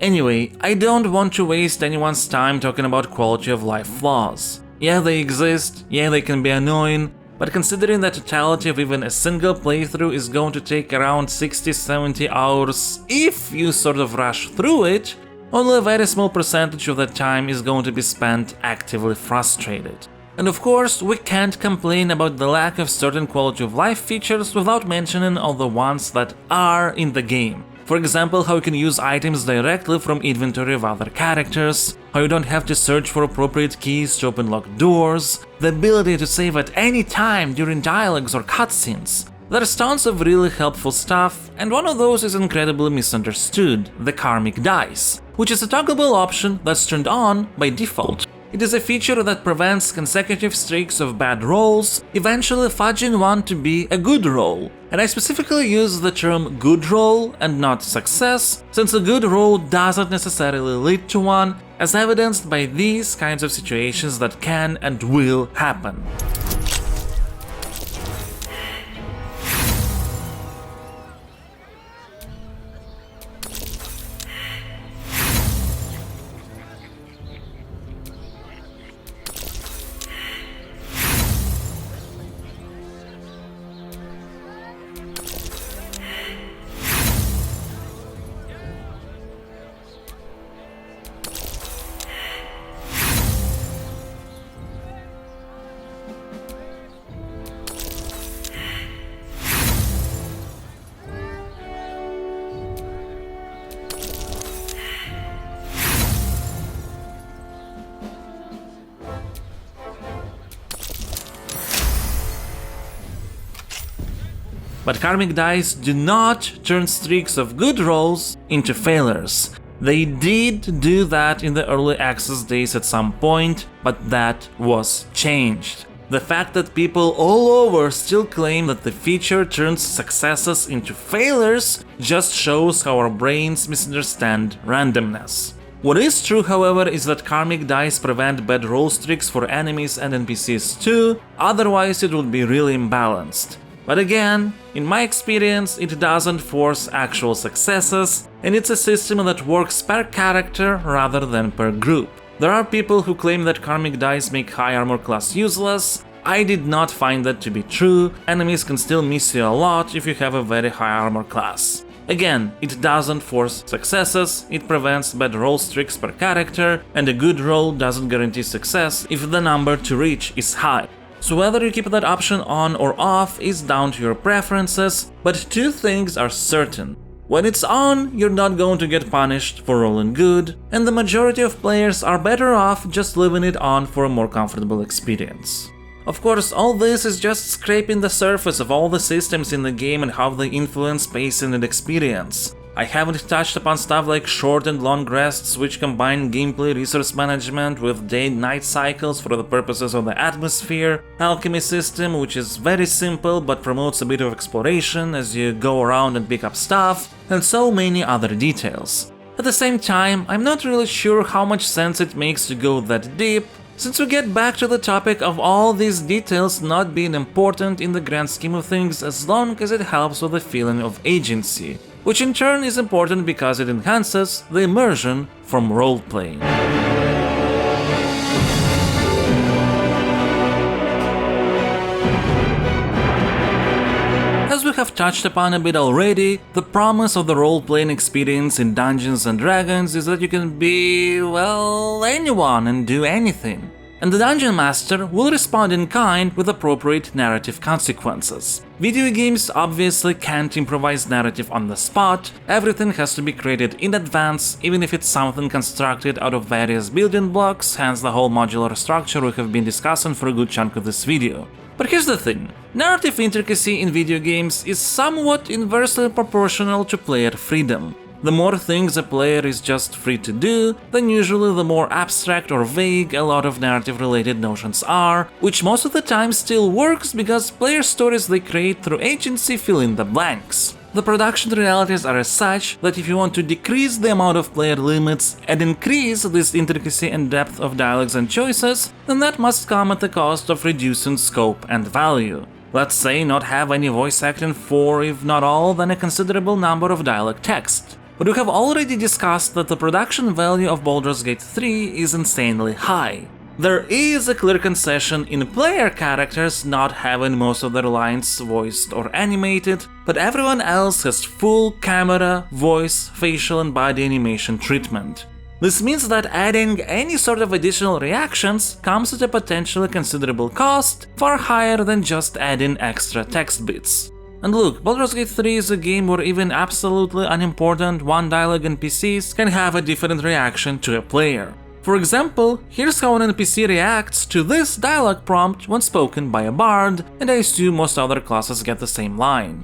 Anyway, I don't want to waste anyone's time talking about quality of life flaws. Yeah, they exist, yeah, they can be annoying, but considering that totality of even a single playthrough is going to take around 60-70 hours if you sort of rush through it, only a very small percentage of that time is going to be spent actively frustrated. And of course, we can't complain about the lack of certain quality of life features without mentioning all the ones that are in the game. For example, how you can use items directly from inventory of other characters, how you don't have to search for appropriate keys to open locked doors, the ability to save at any time during dialogues or cutscenes. There's tons of really helpful stuff, and one of those is incredibly misunderstood, the Karmic Dice, which is a toggleable option that's turned on by default. It is a feature that prevents consecutive streaks of bad rolls, eventually fudging one to be a good roll. And I specifically use the term good roll and not success, since a good roll doesn't necessarily lead to one, as evidenced by these kinds of situations that can and will happen. But Karmic Dice do not turn streaks of good rolls into failures. They did do that in the early access days at some point, but that was changed. The fact that people all over still claim that the feature turns successes into failures just shows how our brains misunderstand randomness. What is true, however, is that Karmic Dice prevent bad roll streaks for enemies and NPCs too, otherwise it would be really imbalanced. But again, in my experience, it doesn't force actual successes, and it's a system that works per character rather than per group. There are people who claim that Karmic Dice make high armor class useless. I did not find that to be true. Enemies can still miss you a lot if you have a very high armor class. Again, it doesn't force successes, it prevents bad roll streaks per character, and a good roll doesn't guarantee success if the number to reach is high. So whether you keep that option on or off is down to your preferences, but two things are certain. When it's on, you're not going to get punished for rolling good, and the majority of players are better off just leaving it on for a more comfortable experience. Of course, all this is just scraping the surface of all the systems in the game and how they influence pacing and experience. I haven't touched upon stuff like short and long rests, which combine gameplay resource management with day-night cycles for the purposes of the atmosphere, alchemy system, which is very simple but promotes a bit of exploration as you go around and pick up stuff, and so many other details. At the same time, I'm not really sure how much sense it makes to go that deep, since we get back to the topic of all these details not being important in the grand scheme of things as long as it helps with the feeling of agency, which in turn is important because it enhances the immersion from role-playing. touched upon a bit already, the promise of the role-playing experience in Dungeons & Dragons is that you can be, well, anyone and do anything. And the Dungeon Master will respond in kind with appropriate narrative consequences. Video games obviously can't improvise narrative on the spot, everything has to be created in advance, even if it's something constructed out of various building blocks, hence the whole modular structure we have been discussing for a good chunk of this video. But here's the thing, narrative intricacy in video games is somewhat inversely proportional to player freedom. The more things a player is just free to do, then usually the more abstract or vague a lot of narrative-related notions are, which most of the time still works because player stories they create through agency fill in the blanks. The production realities are as such that if you want to decrease the amount of player limits and increase this intricacy and depth of dialogues and choices, then that must come at the cost of reducing scope and value. Let's say not have any voice acting for, if not all, then a considerable number of dialogue text. But we have already discussed that the production value of Baldur's Gate 3 is insanely high. There is a clear concession in player characters not having most of their lines voiced or animated, but everyone else has full camera, voice, facial and body animation treatment. This means that adding any sort of additional reactions comes at a potentially considerable cost, far higher than just adding extra text bits. And look, Baldur's Gate 3 is a game where even absolutely unimportant one-dialogue NPCs can have a different reaction to a player. For example, here's how an NPC reacts to this dialogue prompt when spoken by a bard, and I assume most other classes get the same line.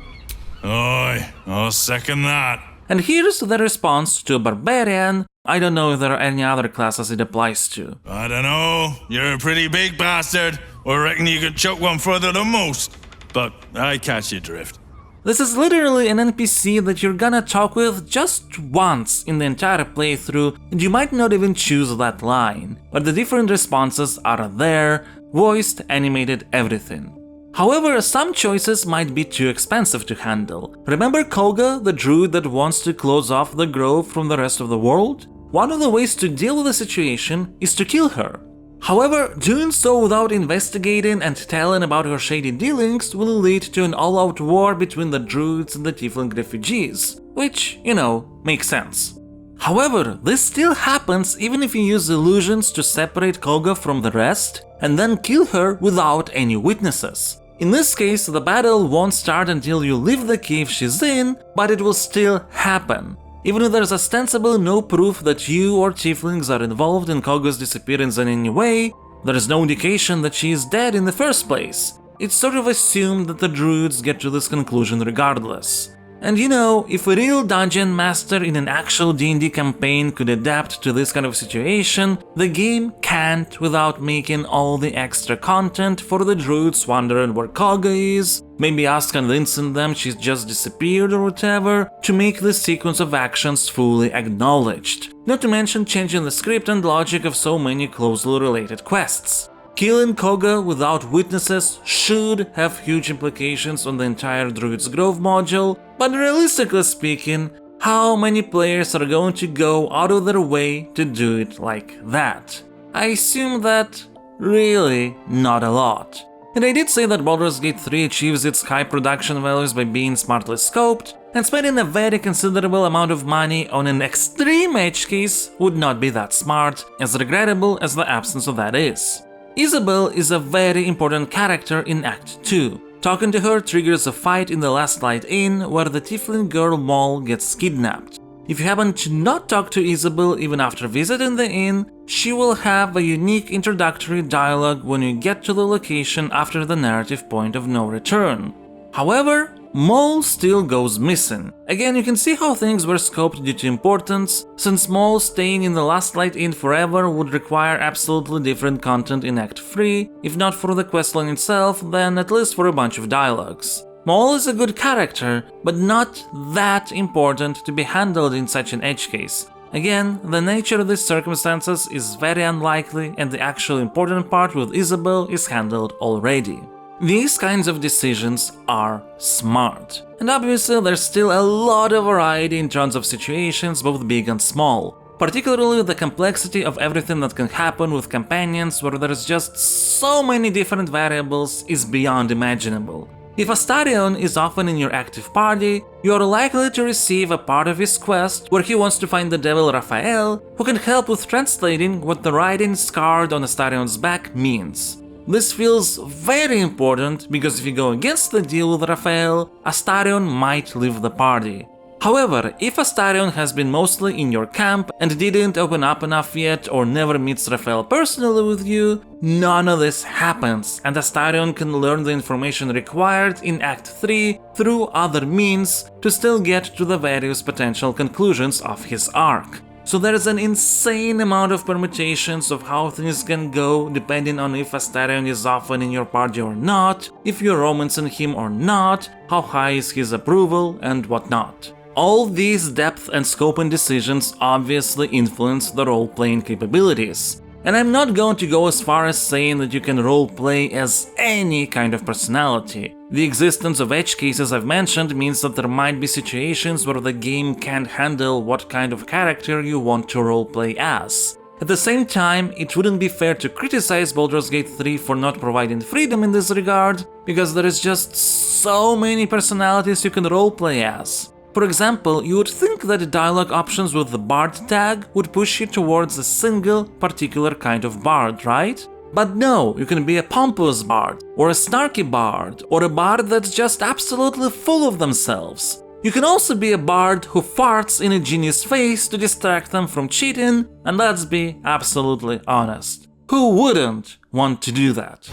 Aye, I'll second that. And here's the response to a barbarian. I don't know if there are any other classes it applies to. I don't know, you're a pretty big bastard, or reckon you could chuck one further than most. But I catch your drift. This is literally an NPC that you're gonna talk with just once in the entire playthrough, and you might not even choose that line, but the different responses are there, voiced, animated, everything. However, some choices might be too expensive to handle. Remember Koga, the druid that wants to close off the grove from the rest of the world? One of the ways to deal with the situation is to kill her. However, doing so without investigating and telling about her shady dealings will lead to an all-out war between the druids and the tiefling refugees, which, you know, makes sense. However, this still happens even if you use illusions to separate Koga from the rest and then kill her without any witnesses. In this case, the battle won't start until you leave the cave she's in, but it will still happen. Even if there's ostensibly no proof that you or tieflings are involved in Koga's disappearance in any way, there is no indication that she is dead in the first place. It's sort of assumed that the druids get to this conclusion regardless. And you know, if a real dungeon master in an actual D&D campaign could adapt to this kind of situation, the game can't without making all the extra content for the druids wondering where Koga is, maybe us convincing them she's just disappeared or whatever, to make this sequence of actions fully acknowledged. Not to mention changing the script and logic of so many closely related quests. Killing Koga without witnesses should have huge implications on the entire Druid's Grove module, but realistically speaking, how many players are going to go out of their way to do it like that? I assume that really not a lot. And I did say that Baldur's Gate 3 achieves its high production values by being smartly scoped, and spending a very considerable amount of money on an extreme edge case would not be that smart, as regrettable as the absence of that is. Isabel is a very important character in Act 2. Talking to her triggers a fight in the Last Light Inn where the tiefling girl Moll gets kidnapped. If you happen to not talk to Isabel even after visiting the inn, she will have a unique introductory dialogue when you get to the location after the narrative point of no return. However, Moll still goes missing. Again, you can see how things were scoped due to importance, since Moll staying in the Last Light Inn forever would require absolutely different content in Act 3, if not for the questline itself, then at least for a bunch of dialogues. Moll is a good character, but not that important to be handled in such an edge case. Again, the nature of these circumstances is very unlikely, and the actual important part with Isabel is handled already. These kinds of decisions are smart. And obviously there's still a lot of variety in terms of situations, both big and small. Particularly the complexity of everything that can happen with companions where there's just so many different variables is beyond imaginable. If Astarion is often in your active party, you are likely to receive a part of his quest where he wants to find the devil Raphael, who can help with translating what the writing scarred on Astarion's back means. This feels very important because if you go against the deal with Raphael, Astarion might leave the party. However, if Astarion has been mostly in your camp and didn't open up enough yet or never meets Raphael personally with you, none of this happens, and Astarion can learn the information required in Act 3 through other means to still get to the various potential conclusions of his arc. So there is an insane amount of permutations of how things can go depending on if Astarion is often in your party or not, if you're romancing him or not, how high is his approval, and whatnot. All these depth and scope and decisions obviously influence the role-playing capabilities. And I'm not going to go as far as saying that you can roleplay as any kind of personality. The existence of edge cases I've mentioned means that there might be situations where the game can't handle what kind of character you want to roleplay as. At the same time, it wouldn't be fair to criticize Baldur's Gate 3 for not providing freedom in this regard, because there is just so many personalities you can roleplay as. For example, you would think that dialogue options with the Bard tag would push you towards a single, particular kind of Bard, right? But no, you can be a pompous Bard, or a snarky Bard, or a Bard that's just absolutely full of themselves. You can also be a Bard who farts in a genie's face to distract them from cheating, and let's be absolutely honest. Who wouldn't want to do that?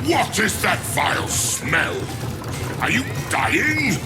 What is that vile smell? Are you dying?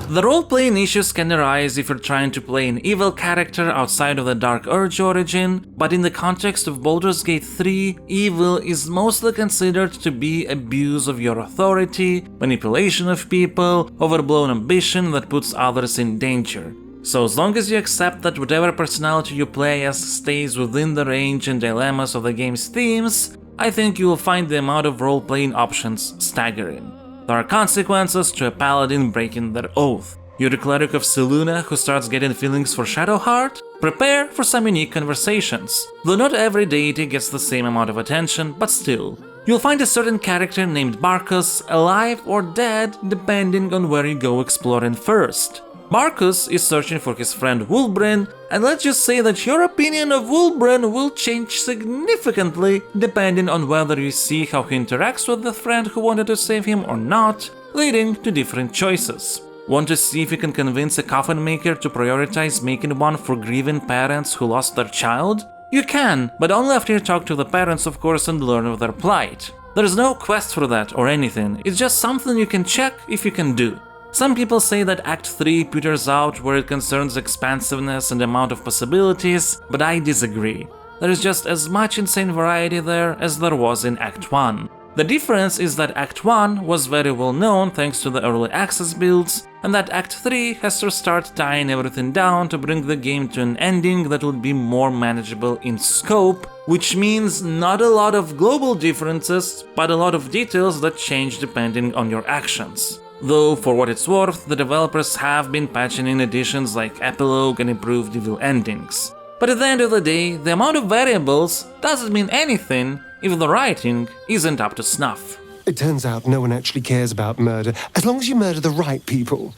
The role-playing issues can arise if you're trying to play an evil character outside of the Dark Urge origin, but in the context of Baldur's Gate 3, evil is mostly considered to be abuse of your authority, manipulation of people, overblown ambition that puts others in danger. So as long as you accept that whatever personality you play as stays within the range and dilemmas of the game's themes, I think you will find the amount of role-playing options staggering. There are consequences to a paladin breaking their oath. You're a cleric of Selûne who starts getting feelings for Shadowheart? Prepare for some unique conversations. Though not every deity gets the same amount of attention, but still. You'll find a certain character named Barcus alive or dead depending on where you go exploring first. Barcus is searching for his friend Wulbren, and let's just say that your opinion of Wulbren will change significantly depending on whether you see how he interacts with the friend who wanted to save him or not, leading to different choices. Want to see if you can convince a coffin maker to prioritize making one for grieving parents who lost their child? You can, but only after you talk to the parents, of course, and learn of their plight. There is no quest for that or anything, it's just something you can check if you can do. Some people say that Act 3 peters out where it concerns expansiveness and amount of possibilities, but I disagree. There is just as much insane variety there as there was in Act 1. The difference is that Act 1 was very well known thanks to the early access builds, and that Act 3 has to start tying everything down to bring the game to an ending that would be more manageable in scope, which means not a lot of global differences, but a lot of details that change depending on your actions. Though, for what it's worth, the developers have been patching in additions like Epilogue and improved evil endings. But at the end of the day, the amount of variables doesn't mean anything if the writing isn't up to snuff. It turns out no one actually cares about murder, as long as you murder the right people.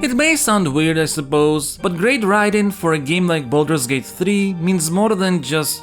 It may sound weird, I suppose, but great writing for a game like Baldur's Gate 3 means more than just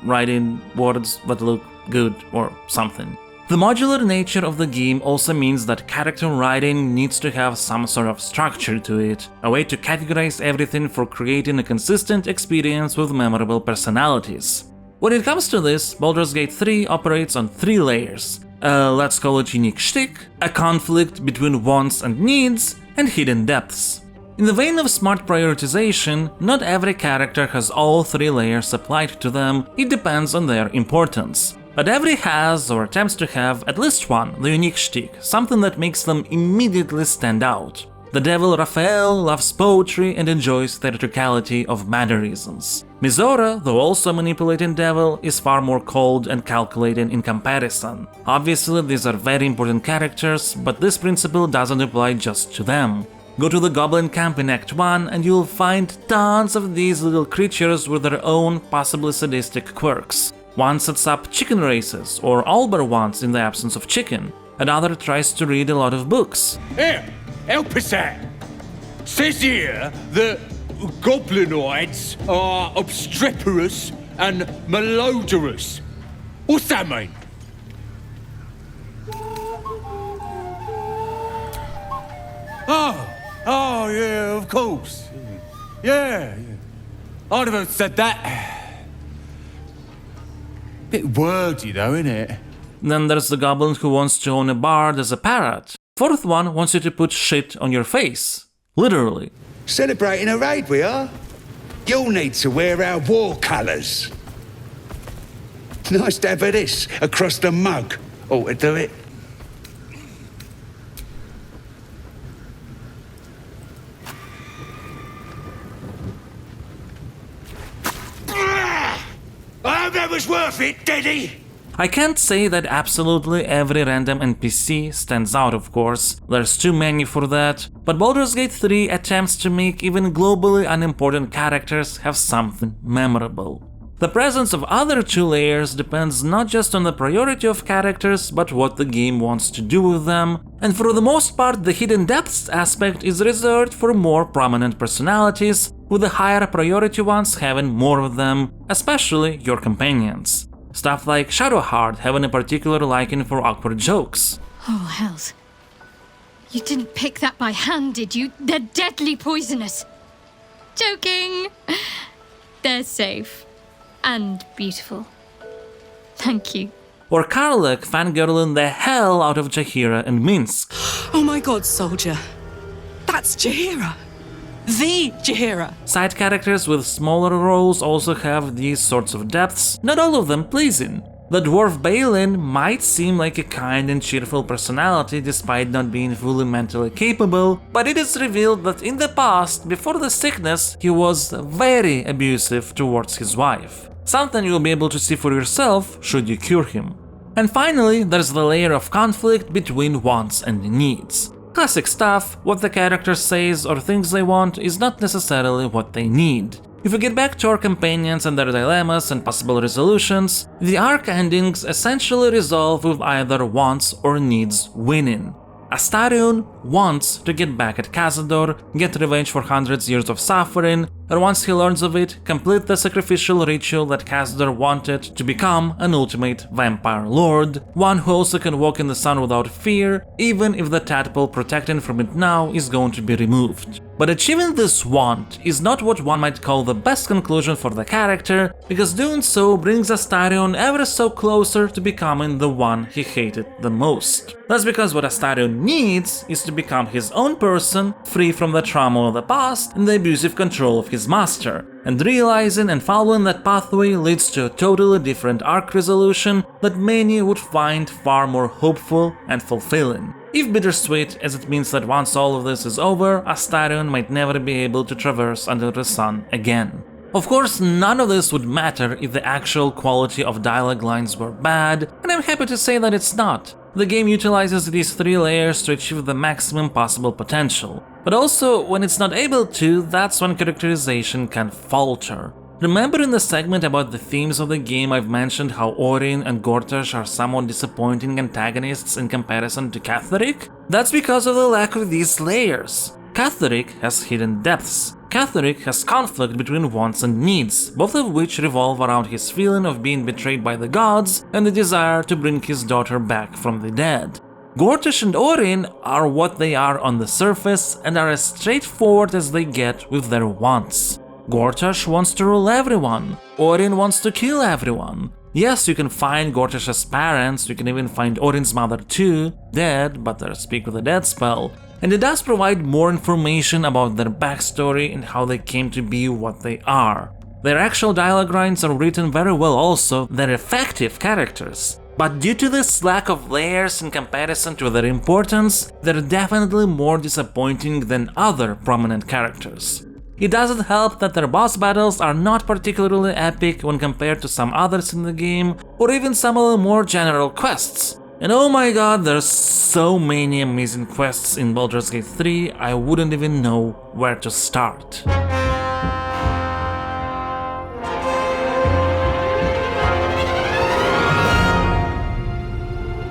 writing words that look good or something. The modular nature of the game also means that character writing needs to have some sort of structure to it, a way to categorize everything for creating a consistent experience with memorable personalities. When it comes to this, Baldur's Gate 3 operates on 3 layers. Let's call it unique shtick, a conflict between wants and needs, and hidden depths. In the vein of smart prioritization, not every character has all 3 layers applied to them, it depends on their importance. But every has, or attempts to have, at least one, the unique shtick, something that makes them immediately stand out. The devil Raphael loves poetry and enjoys theatricality of mannerisms. Mizora, though also a manipulating devil, is far more cold and calculating in comparison. Obviously, these are very important characters, but this principle doesn't apply just to them. Go to the Goblin Camp in Act 1 and you'll find tons of these little creatures with their own possibly sadistic quirks. One sets up chicken races, or Albert wants in the absence of chicken. Another tries to read a lot of books. Here, help us out. Says here that goblinoids are obstreperous and malodorous. What's that mean? Oh, yeah, of course. Yeah. I'd have said that. Bit wordy though, innit? Then there's the goblin who wants to own a bard as a parrot. Fourth one wants you to put shit on your face. Literally. Celebrating a raid, we are. You'll need to wear our war colours. Nice to have this across the mug. Ought to do it. I hope that was worth it, Daddy! I can't say that absolutely every random NPC stands out, of course, there's too many for that, but Baldur's Gate 3 attempts to make even globally unimportant characters have something memorable. The presence of other two layers depends not just on the priority of characters, but what the game wants to do with them, and for the most part the hidden depths aspect is reserved for more prominent personalities, with the higher priority ones having more of them, especially your companions. Stuff like Shadowheart having a particular liking for awkward jokes. Oh, hells. You didn't pick that by hand, did you? They're deadly poisonous. Joking. They're safe. And beautiful. Thank you. Or Karlach fangirling the hell out of Jaheira and Minsk. Oh my god, soldier. That's Jaheira. The Jaheira. Side characters with smaller roles also have these sorts of depths, not all of them pleasing. The dwarf Balin might seem like a kind and cheerful personality despite not being fully mentally capable, but it is revealed that in the past, before the sickness, he was very abusive towards his wife. Something you'll be able to see for yourself should you cure him. And finally, there's the layer of conflict between wants and needs. Classic stuff, what the character says or thinks they want is not necessarily what they need. If we get back to our companions and their dilemmas and possible resolutions, the arc endings essentially resolve with either wants or needs winning. Astarion wants to get back at Cazador, get revenge for hundreds years of suffering, and once he learns of it, complete the sacrificial ritual that Cazador wanted to become an ultimate vampire lord, one who also can walk in the sun without fear, even if the tadpole protecting from it now is going to be removed. But achieving this want is not what one might call the best conclusion for the character, because doing so brings Astarion ever so closer to becoming the one he hated the most. That's because what Astarion needs is to become his own person, free from the trauma of the past and the abusive control of his master, and realizing and following that pathway leads to a totally different arc resolution that many would find far more hopeful and fulfilling. If bittersweet, as it means that once all of this is over, Astarion might never be able to traverse under the sun again. Of course, none of this would matter if the actual quality of dialogue lines were bad, and I'm happy to say that it's not. The game utilizes these three layers to achieve the maximum possible potential. But also, when it's not able to, that's when characterization can falter. Remember in the segment about the themes of the game I've mentioned how Orin and Gortash are somewhat disappointing antagonists in comparison to Catherick? That's because of the lack of these layers. Catherick has hidden depths. Catherick has conflict between wants and needs, both of which revolve around his feeling of being betrayed by the gods and the desire to bring his daughter back from the dead. Gortash and Orin are what they are on the surface and are as straightforward as they get with their wants. Gortash wants to rule everyone. Orin wants to kill everyone. Yes, you can find Gortash's parents, you can even find Orin's mother too, dead, but their Speak with the Dead spell. And it does provide more information about their backstory and how they came to be what they are. Their actual dialogue lines are written very well also, they're effective characters. But due to this lack of layers in comparison to their importance, they're definitely more disappointing than other prominent characters. It doesn't help that their boss battles are not particularly epic when compared to some others in the game, or even some of the more general quests. And oh my god, there's so many amazing quests in Baldur's Gate 3, I wouldn't even know where to start.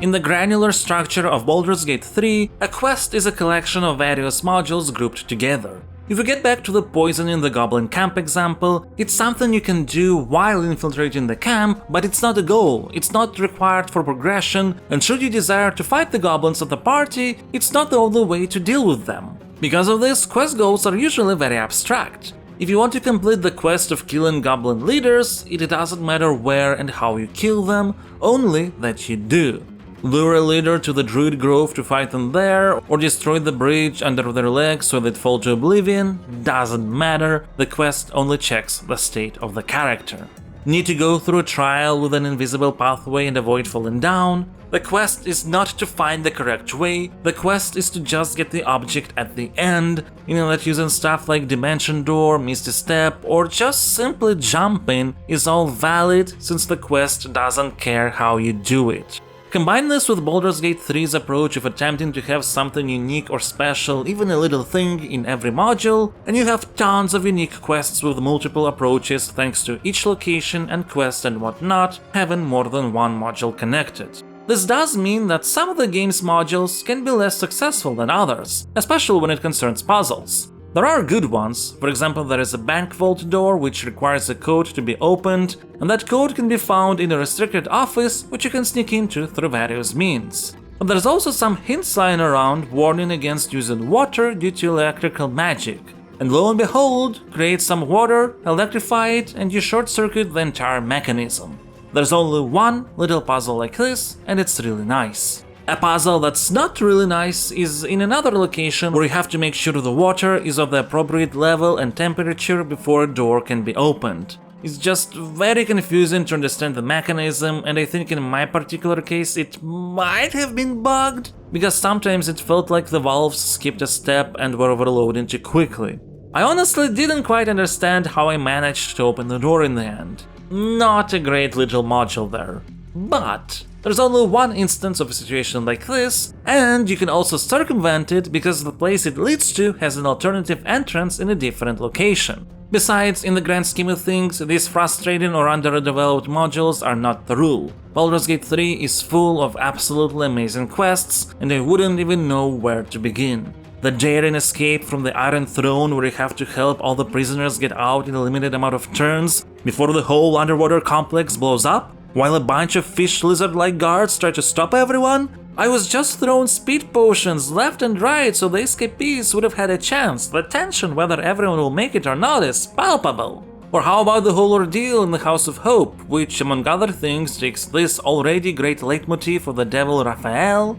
In the granular structure of Baldur's Gate 3, a quest is a collection of various modules grouped together. If we get back to the poison in the Goblin Camp example, it's something you can do while infiltrating the camp, but it's not a goal, it's not required for progression, and should you desire to fight the goblins of the party, it's not the only way to deal with them. Because of this, quest goals are usually very abstract. If you want to complete the quest of killing goblin leaders, it doesn't matter where and how you kill them, only that you do. Lure a leader to the Druid Grove to fight them there, or destroy the bridge under their legs so they fall to oblivion, doesn't matter, the quest only checks the state of the character. Need to go through a trial with an invisible pathway and avoid falling down? The quest is not to find the correct way, the quest is to just get the object at the end, meaning that using stuff like Dimension Door, Misty Step, or just simply jumping is all valid since the quest doesn't care how you do it. Combine this with Baldur's Gate 3's approach of attempting to have something unique or special, even a little thing, in every module, and you have tons of unique quests with multiple approaches thanks to each location and quest and whatnot having more than one module connected. This does mean that some of the game's modules can be less successful than others, especially when it concerns puzzles. There are good ones, for example there is a bank vault door which requires a code to be opened, and that code can be found in a restricted office which you can sneak into through various means. But there's also some hints lying around warning against using water due to electrical magic. And lo and behold, create some water, electrify it, and you short-circuit the entire mechanism. There's only one little puzzle like this, and it's really nice. A puzzle that's not really nice is in another location where you have to make sure the water is of the appropriate level and temperature before a door can be opened. It's just very confusing to understand the mechanism, and I think in my particular case it might have been bugged, because sometimes it felt like the valves skipped a step and were overloading too quickly. I honestly didn't quite understand how I managed to open the door in the end. Not a great little module there. But there's only one instance of a situation like this, and you can also circumvent it because the place it leads to has an alternative entrance in a different location. Besides, in the grand scheme of things, these frustrating or underdeveloped modules are not the rule. Baldur's Gate 3 is full of absolutely amazing quests, and I wouldn't even know where to begin. The daring escape from the Iron Throne where you have to help all the prisoners get out in a limited amount of turns before the whole underwater complex blows up, while a bunch of fish lizard-like guards try to stop everyone? I was just throwing speed potions left and right so the escapees would have had a chance. The tension whether everyone will make it or not is palpable. Or how about the whole ordeal in the House of Hope, which among other things takes this already great leitmotif of the devil Raphael?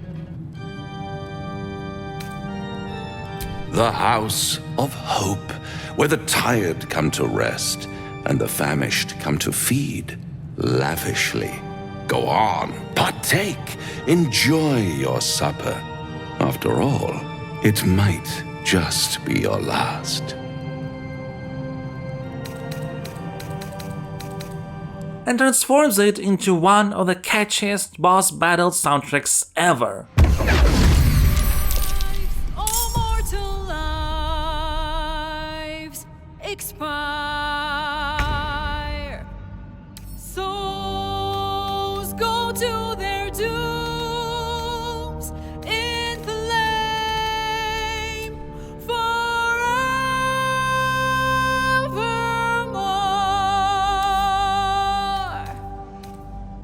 The House of Hope, where the tired come to rest and the famished come to feed lavishly. Go on, partake, enjoy your supper. After all, it might just be your last. And transforms it into one of the catchiest boss battle soundtracks ever. Expire. Souls go to their dooms in flame forevermore.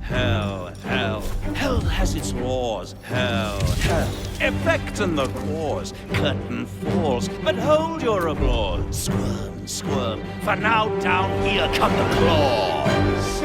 Hell, hell, hell has its laws. Hell, hell, effect in the cause. Curtain falls, but hold your applause. Squirm, squirm, for now down here come the claws.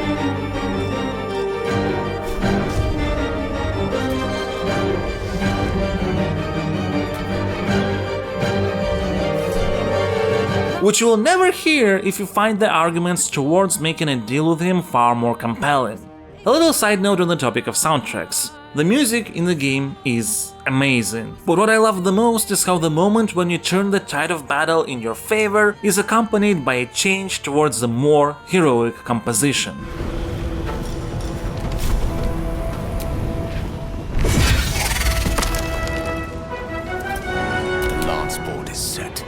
Which you will never hear if you find the arguments towards making a deal with him far more compelling. A little side note on the topic of soundtracks. The music in the game is amazing, but what I love the most is how the moment when you turn the tide of battle in your favor is accompanied by a change towards a more heroic composition. is set.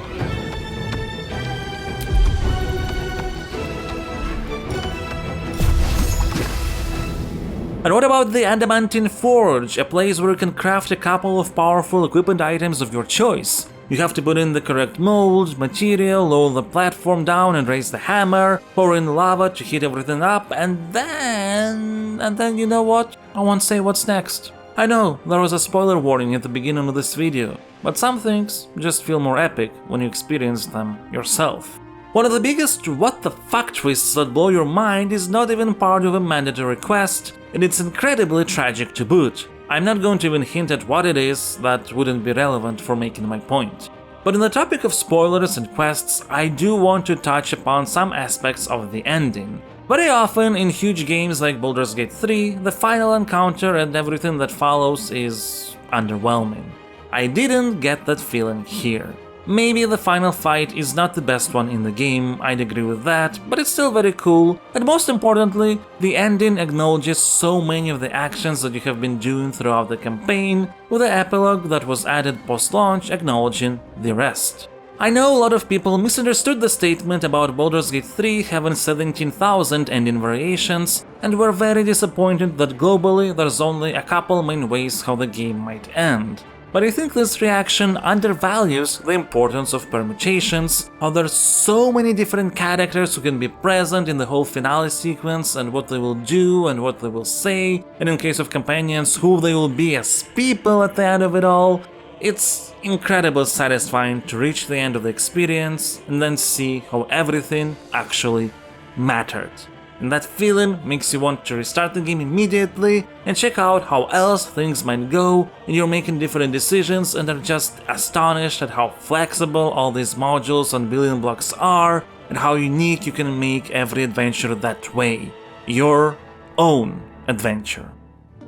And what about the Adamantine Forge, a place where you can craft a couple of powerful equipment items of your choice? You have to put in the correct mold, material, lower the platform down and raise the hammer, pour in lava to heat everything up, and then you know what? I won't say what's next. I know, there was a spoiler warning at the beginning of this video, but some things just feel more epic when you experience them yourself. One of the biggest what the fuck twists that blow your mind is not even part of a mandatory quest, and it's incredibly tragic to boot. I'm not going to even hint at what it is, that wouldn't be relevant for making my point. But in the topic of spoilers and quests, I do want to touch upon some aspects of the ending. Very often in huge games like Baldur's Gate 3, the final encounter and everything that follows is underwhelming. I didn't get that feeling here. Maybe the final fight is not the best one in the game, I'd agree with that, but it's still very cool, and most importantly, the ending acknowledges so many of the actions that you have been doing throughout the campaign, with the epilogue that was added post-launch acknowledging the rest. I know a lot of people misunderstood the statement about Baldur's Gate 3 having 17,000 ending variations, and were very disappointed that globally there's only a couple main ways how the game might end. But I think this reaction undervalues the importance of permutations, how there's so many different characters who can be present in the whole finale sequence and what they will do and what they will say, and in case of companions, who they will be as people at the end of it all. It's incredibly satisfying to reach the end of the experience and then see how everything actually mattered. And that feeling makes you want to restart the game immediately and check out how else things might go, and you're making different decisions and are just astonished at how flexible all these modules and building blocks are and how unique you can make every adventure that way. Your own adventure.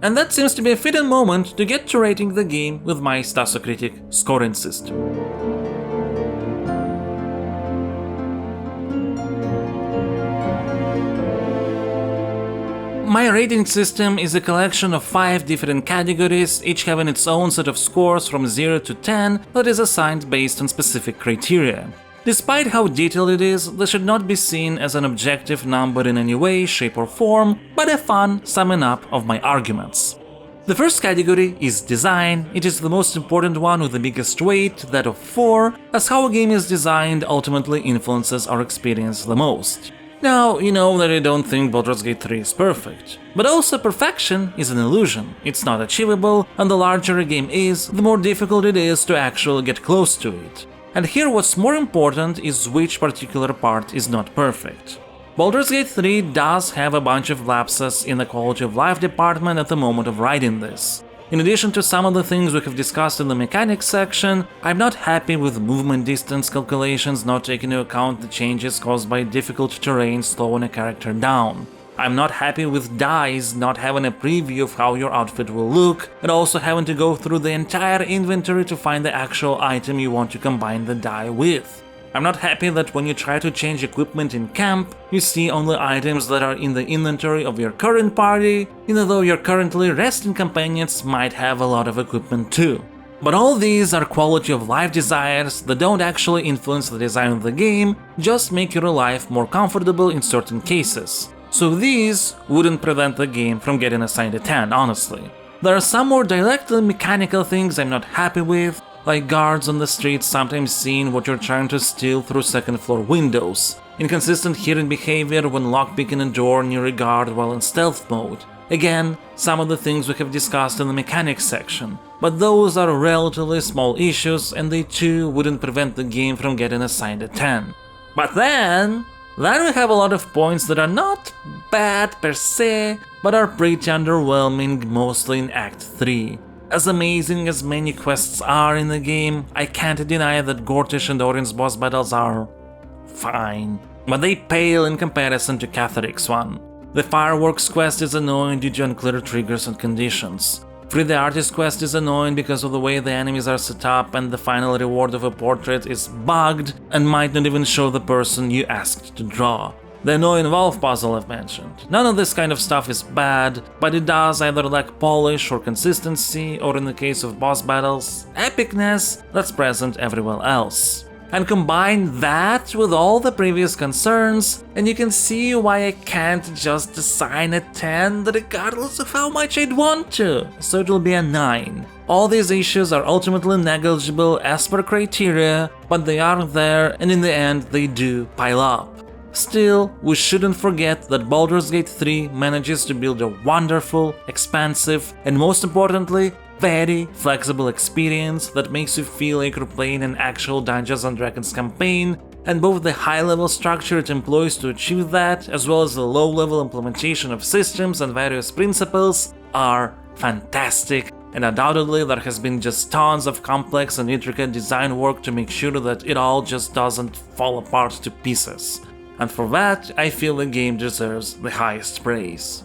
And that seems to be a fitting moment to get to rating the game with my Stasocritic scoring system. My rating system is a collection of 5 different categories, each having its own set of scores from 0 to 10 that is assigned based on specific criteria. Despite how detailed it is, this should not be seen as an objective number in any way, shape or form, but a fun summing up of my arguments. The first category is design. It is the most important one with the biggest weight, that of 4, as how a game is designed ultimately influences our experience the most. Now, you know that I don't think Baldur's Gate 3 is perfect, but also perfection is an illusion. It's not achievable, and the larger a game is, the more difficult it is to actually get close to it. And here what's more important is which particular part is not perfect. Baldur's Gate 3 does have a bunch of lapses in the quality of life department at the moment of writing this. In addition to some of the things we have discussed in the mechanics section, I'm not happy with movement distance calculations not taking into account the changes caused by difficult terrain slowing a character down. I'm not happy with dice not having a preview of how your outfit will look, and also having to go through the entire inventory to find the actual item you want to combine the die with. I'm not happy that when you try to change equipment in camp, you see only items that are in the inventory of your current party, even though your currently resting companions might have a lot of equipment too. But all these are quality of life desires that don't actually influence the design of the game, just make your life more comfortable in certain cases. So these wouldn't prevent the game from getting assigned a 10, honestly. There are some more directly mechanical things I'm not happy with, like guards on the streets sometimes seeing what you're trying to steal through second floor windows, inconsistent hearing behavior when lockpicking a door near a guard while in stealth mode. Again, some of the things we have discussed in the mechanics section, but those are relatively small issues and they too wouldn't prevent the game from getting assigned a 10. But then we have a lot of points that are not bad per se, but are pretty underwhelming, mostly in Act 3. As amazing as many quests are in the game, I can't deny that Gortish and Orin's boss battles are fine, but they pale in comparison to Catharic's one. The Fireworks quest is annoying due to unclear triggers and conditions. Free the Artist quest is annoying because of the way the enemies are set up, and the final reward of a portrait is bugged and might not even show the person you asked to draw. The annoying valve puzzle I've mentioned. None of this kind of stuff is bad, but it does either lack polish or consistency, or in the case of boss battles, epicness that's present everywhere else. And combine that with all the previous concerns, and you can see why I can't just assign a 10 regardless of how much I'd want to, so it'll be a 9. All these issues are ultimately negligible as per criteria, but they are there, and in the end they do pile up. Still, we shouldn't forget that Baldur's Gate 3 manages to build a wonderful, expansive, and most importantly, very flexible experience that makes you feel like you're playing an actual Dungeons & Dragons campaign, and both the high-level structure it employs to achieve that, as well as the low-level implementation of systems and various principles, are fantastic, and undoubtedly there has been just tons of complex and intricate design work to make sure that it all just doesn't fall apart to pieces. And for that, I feel the game deserves the highest praise.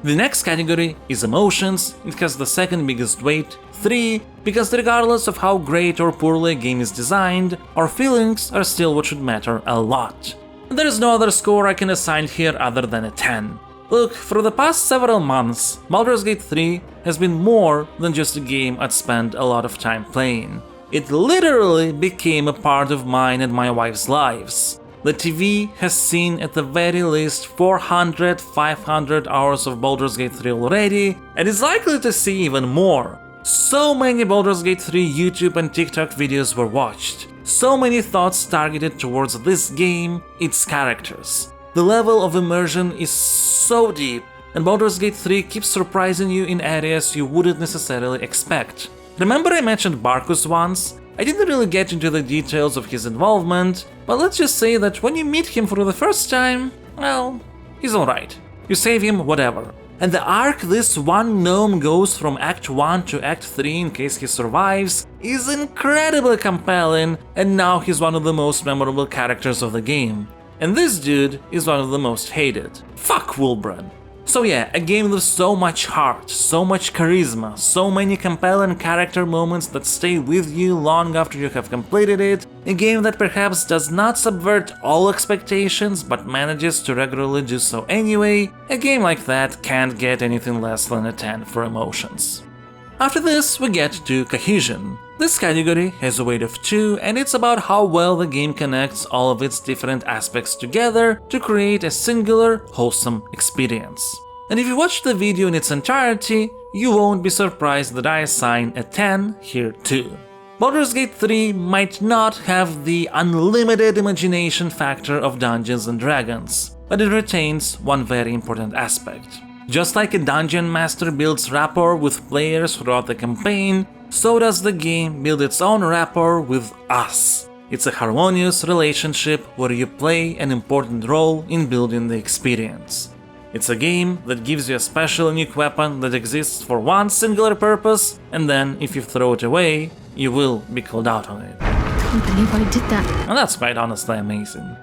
The next category is emotions. It has the second biggest weight, 3, because regardless of how great or poorly a game is designed, our feelings are still what should matter a lot. There is no other score I can assign here other than a 10. Look, for the past several months, Baldur's Gate 3 has been more than just a game I'd spent a lot of time playing. It literally became a part of mine and my wife's lives. The TV has seen at the very least 400-500 hours of Baldur's Gate 3 already, and is likely to see even more. So many Baldur's Gate 3 YouTube and TikTok videos were watched. So many thoughts targeted towards this game, its characters. The level of immersion is so deep, and Baldur's Gate 3 keeps surprising you in areas you wouldn't necessarily expect. Remember I mentioned Barkus once? I didn't really get into the details of his involvement, but let's just say that when you meet him for the first time, well, he's alright. You save him, whatever. And the arc this one gnome goes from Act 1 to Act 3 in case he survives is incredibly compelling, and now he's one of the most memorable characters of the game. And this dude is one of the most hated. Fuck Wulbren. So yeah, a game with so much heart, so much charisma, so many compelling character moments that stay with you long after you have completed it, a game that perhaps does not subvert all expectations but manages to regularly do so anyway, a game like that can't get anything less than a 10 for emotions. After this, we get to cohesion. This category has a weight of 2, and it's about how well the game connects all of its different aspects together to create a singular, wholesome experience. And if you watch the video in its entirety, you won't be surprised that I assign a 10 here too. Baldur's Gate 3 might not have the unlimited imagination factor of Dungeons & Dragons, but it retains one very important aspect. Just like a dungeon master builds rapport with players throughout the campaign, so does the game build its own rapport with us. It's a harmonious relationship where you play an important role in building the experience. It's a game that gives you a special unique weapon that exists for one singular purpose, and then if you throw it away, you will be called out on it. I can't believe I did that. And that's quite honestly amazing.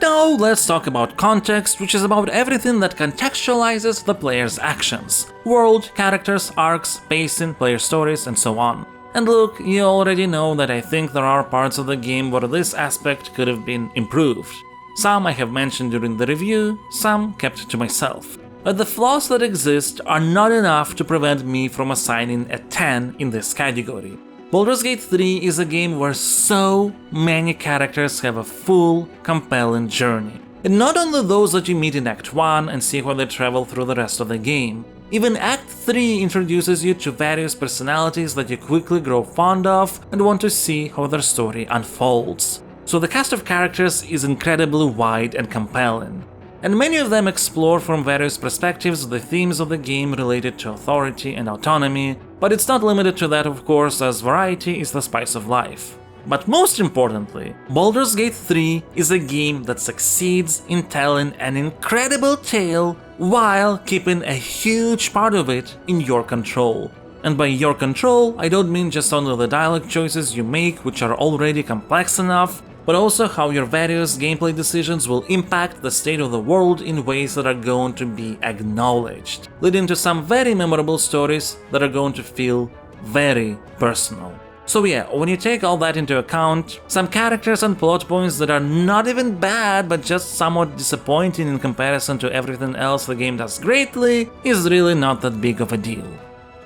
Now let's talk about context, which is about everything that contextualizes the player's actions. World, characters, arcs, pacing, player stories, and so on. And look, you already know that I think there are parts of the game where this aspect could have been improved. Some I have mentioned during the review, some kept to myself. But the flaws that exist are not enough to prevent me from assigning a 10 in this category. Baldur's Gate 3 is a game where so many characters have a full, compelling journey. And not only those that you meet in Act 1 and see how they travel through the rest of the game. Even Act 3 introduces you to various personalities that you quickly grow fond of and want to see how their story unfolds. So the cast of characters is incredibly wide and compelling. And many of them explore from various perspectives the themes of the game related to authority and autonomy, but it's not limited to that, of course, as variety is the spice of life. But most importantly, Baldur's Gate 3 is a game that succeeds in telling an incredible tale while keeping a huge part of it in your control. And by your control, I don't mean just only the dialogue choices you make, which are already complex enough, but also how your various gameplay decisions will impact the state of the world in ways that are going to be acknowledged, leading to some very memorable stories that are going to feel very personal. So yeah, when you take all that into account, some characters and plot points that are not even bad but just somewhat disappointing in comparison to everything else the game does greatly is really not that big of a deal.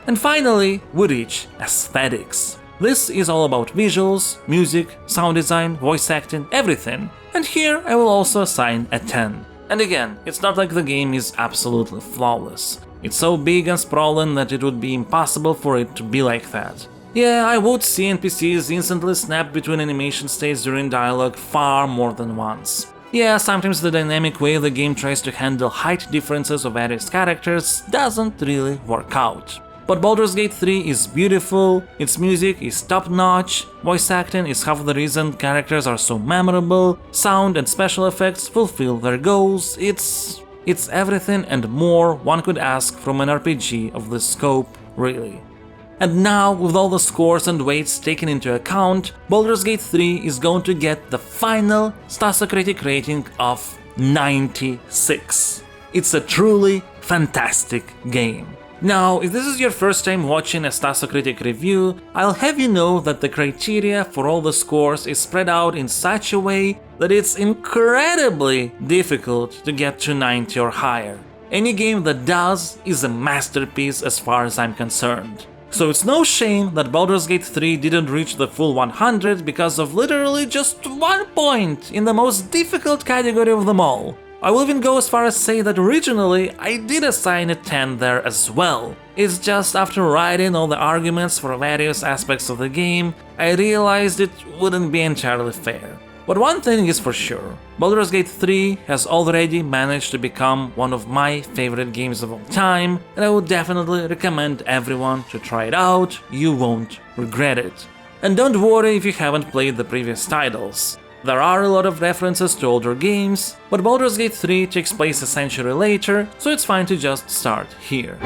And finally, we reach aesthetics. This is all about visuals, music, sound design, voice acting, everything. And here I will also assign a 10. And again, it's not like the game is absolutely flawless. It's so big and sprawling that it would be impossible for it to be like that. Yeah, I would see NPCs instantly snap between animation states during dialogue far more than once. Yeah, sometimes the dynamic way the game tries to handle height differences of various characters doesn't really work out. But Baldur's Gate 3 is beautiful, its music is top-notch, voice acting is half the reason characters are so memorable, sound and special effects fulfill their goals, it's everything and more one could ask from an RPG of this scope, really. And now, with all the scores and weights taken into account, Baldur's Gate 3 is going to get the final Stasocritic rating of 96. It's a truly fantastic game. Now, if this is your first time watching a Stasocritic review, I'll have you know that the criteria for all the scores is spread out in such a way that it's incredibly difficult to get to 90 or higher. Any game that does is a masterpiece as far as I'm concerned. So it's no shame that Baldur's Gate 3 didn't reach the full 100 because of literally just 1 point in the most difficult category of them all. I will even go as far as say that originally I did assign a 10 there as well. It's just after writing all the arguments for various aspects of the game, I realized it wouldn't be entirely fair. But one thing is for sure, Baldur's Gate 3 has already managed to become one of my favorite games of all time, and I would definitely recommend everyone to try it out, you won't regret it. And don't worry if you haven't played the previous titles. There are a lot of references to older games, but Baldur's Gate 3 takes place a century later, so it's fine to just start here.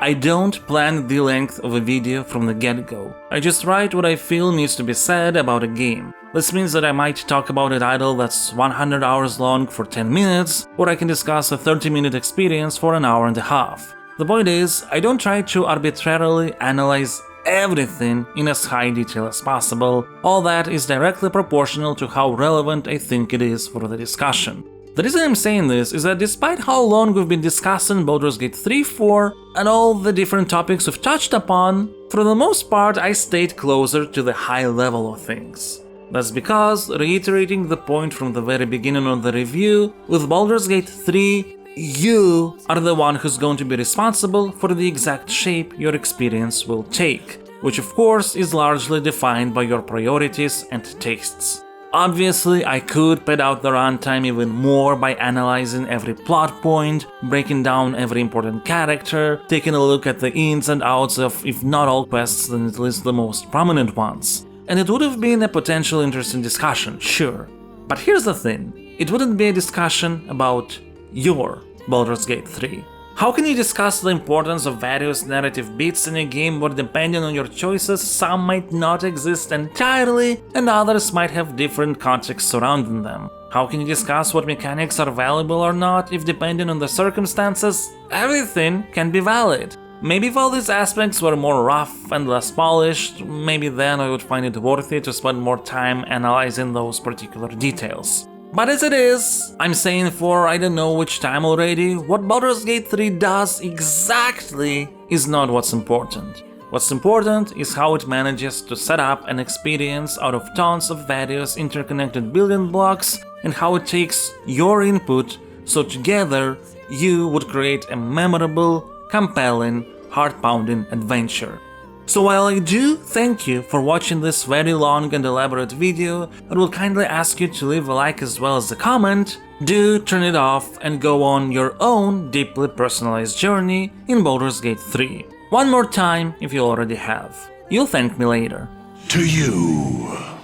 I don't plan the length of a video from the get-go. I just write what I feel needs to be said about a game. This means that I might talk about a title that's 100 hours long for 10 minutes, or I can discuss a 30-minute experience for an hour and a half. The point is, I don't try to arbitrarily analyze everything in as high detail as possible. All that is directly proportional to how relevant I think it is for the discussion. The reason I'm saying this is that despite how long we've been discussing Baldur's Gate 3 for, and all the different topics we've touched upon, for the most part I stayed closer to the high level of things. That's because, reiterating the point from the very beginning of the review, with Baldur's Gate 3, you are the one who's going to be responsible for the exact shape your experience will take, which of course is largely defined by your priorities and tastes. Obviously, I could pad out the runtime even more by analyzing every plot point, breaking down every important character, taking a look at the ins and outs of, if not all quests, then at least the most prominent ones. And it would have been a potential interesting discussion, sure. But here's the thing, it wouldn't be a discussion about your Baldur's Gate 3. How can you discuss the importance of various narrative beats in a game where, depending on your choices, some might not exist entirely and others might have different contexts surrounding them? How can you discuss what mechanics are valuable or not if, depending on the circumstances, everything can be valid? Maybe if all these aspects were more rough and less polished, maybe then I would find it worthy to spend more time analyzing those particular details. But as it is, I'm saying for I don't know which time already, what Baldur's Gate 3 does exactly is not what's important. What's important is how it manages to set up an experience out of tons of various interconnected building blocks and how it takes your input so together you would create a memorable, compelling, heart-pounding adventure. So while I do thank you for watching this very long and elaborate video, I will kindly ask you to leave a like as well as a comment, do turn it off and go on your own deeply personalized journey in Baldur's Gate 3. One more time if you already have. You'll thank me later. To you.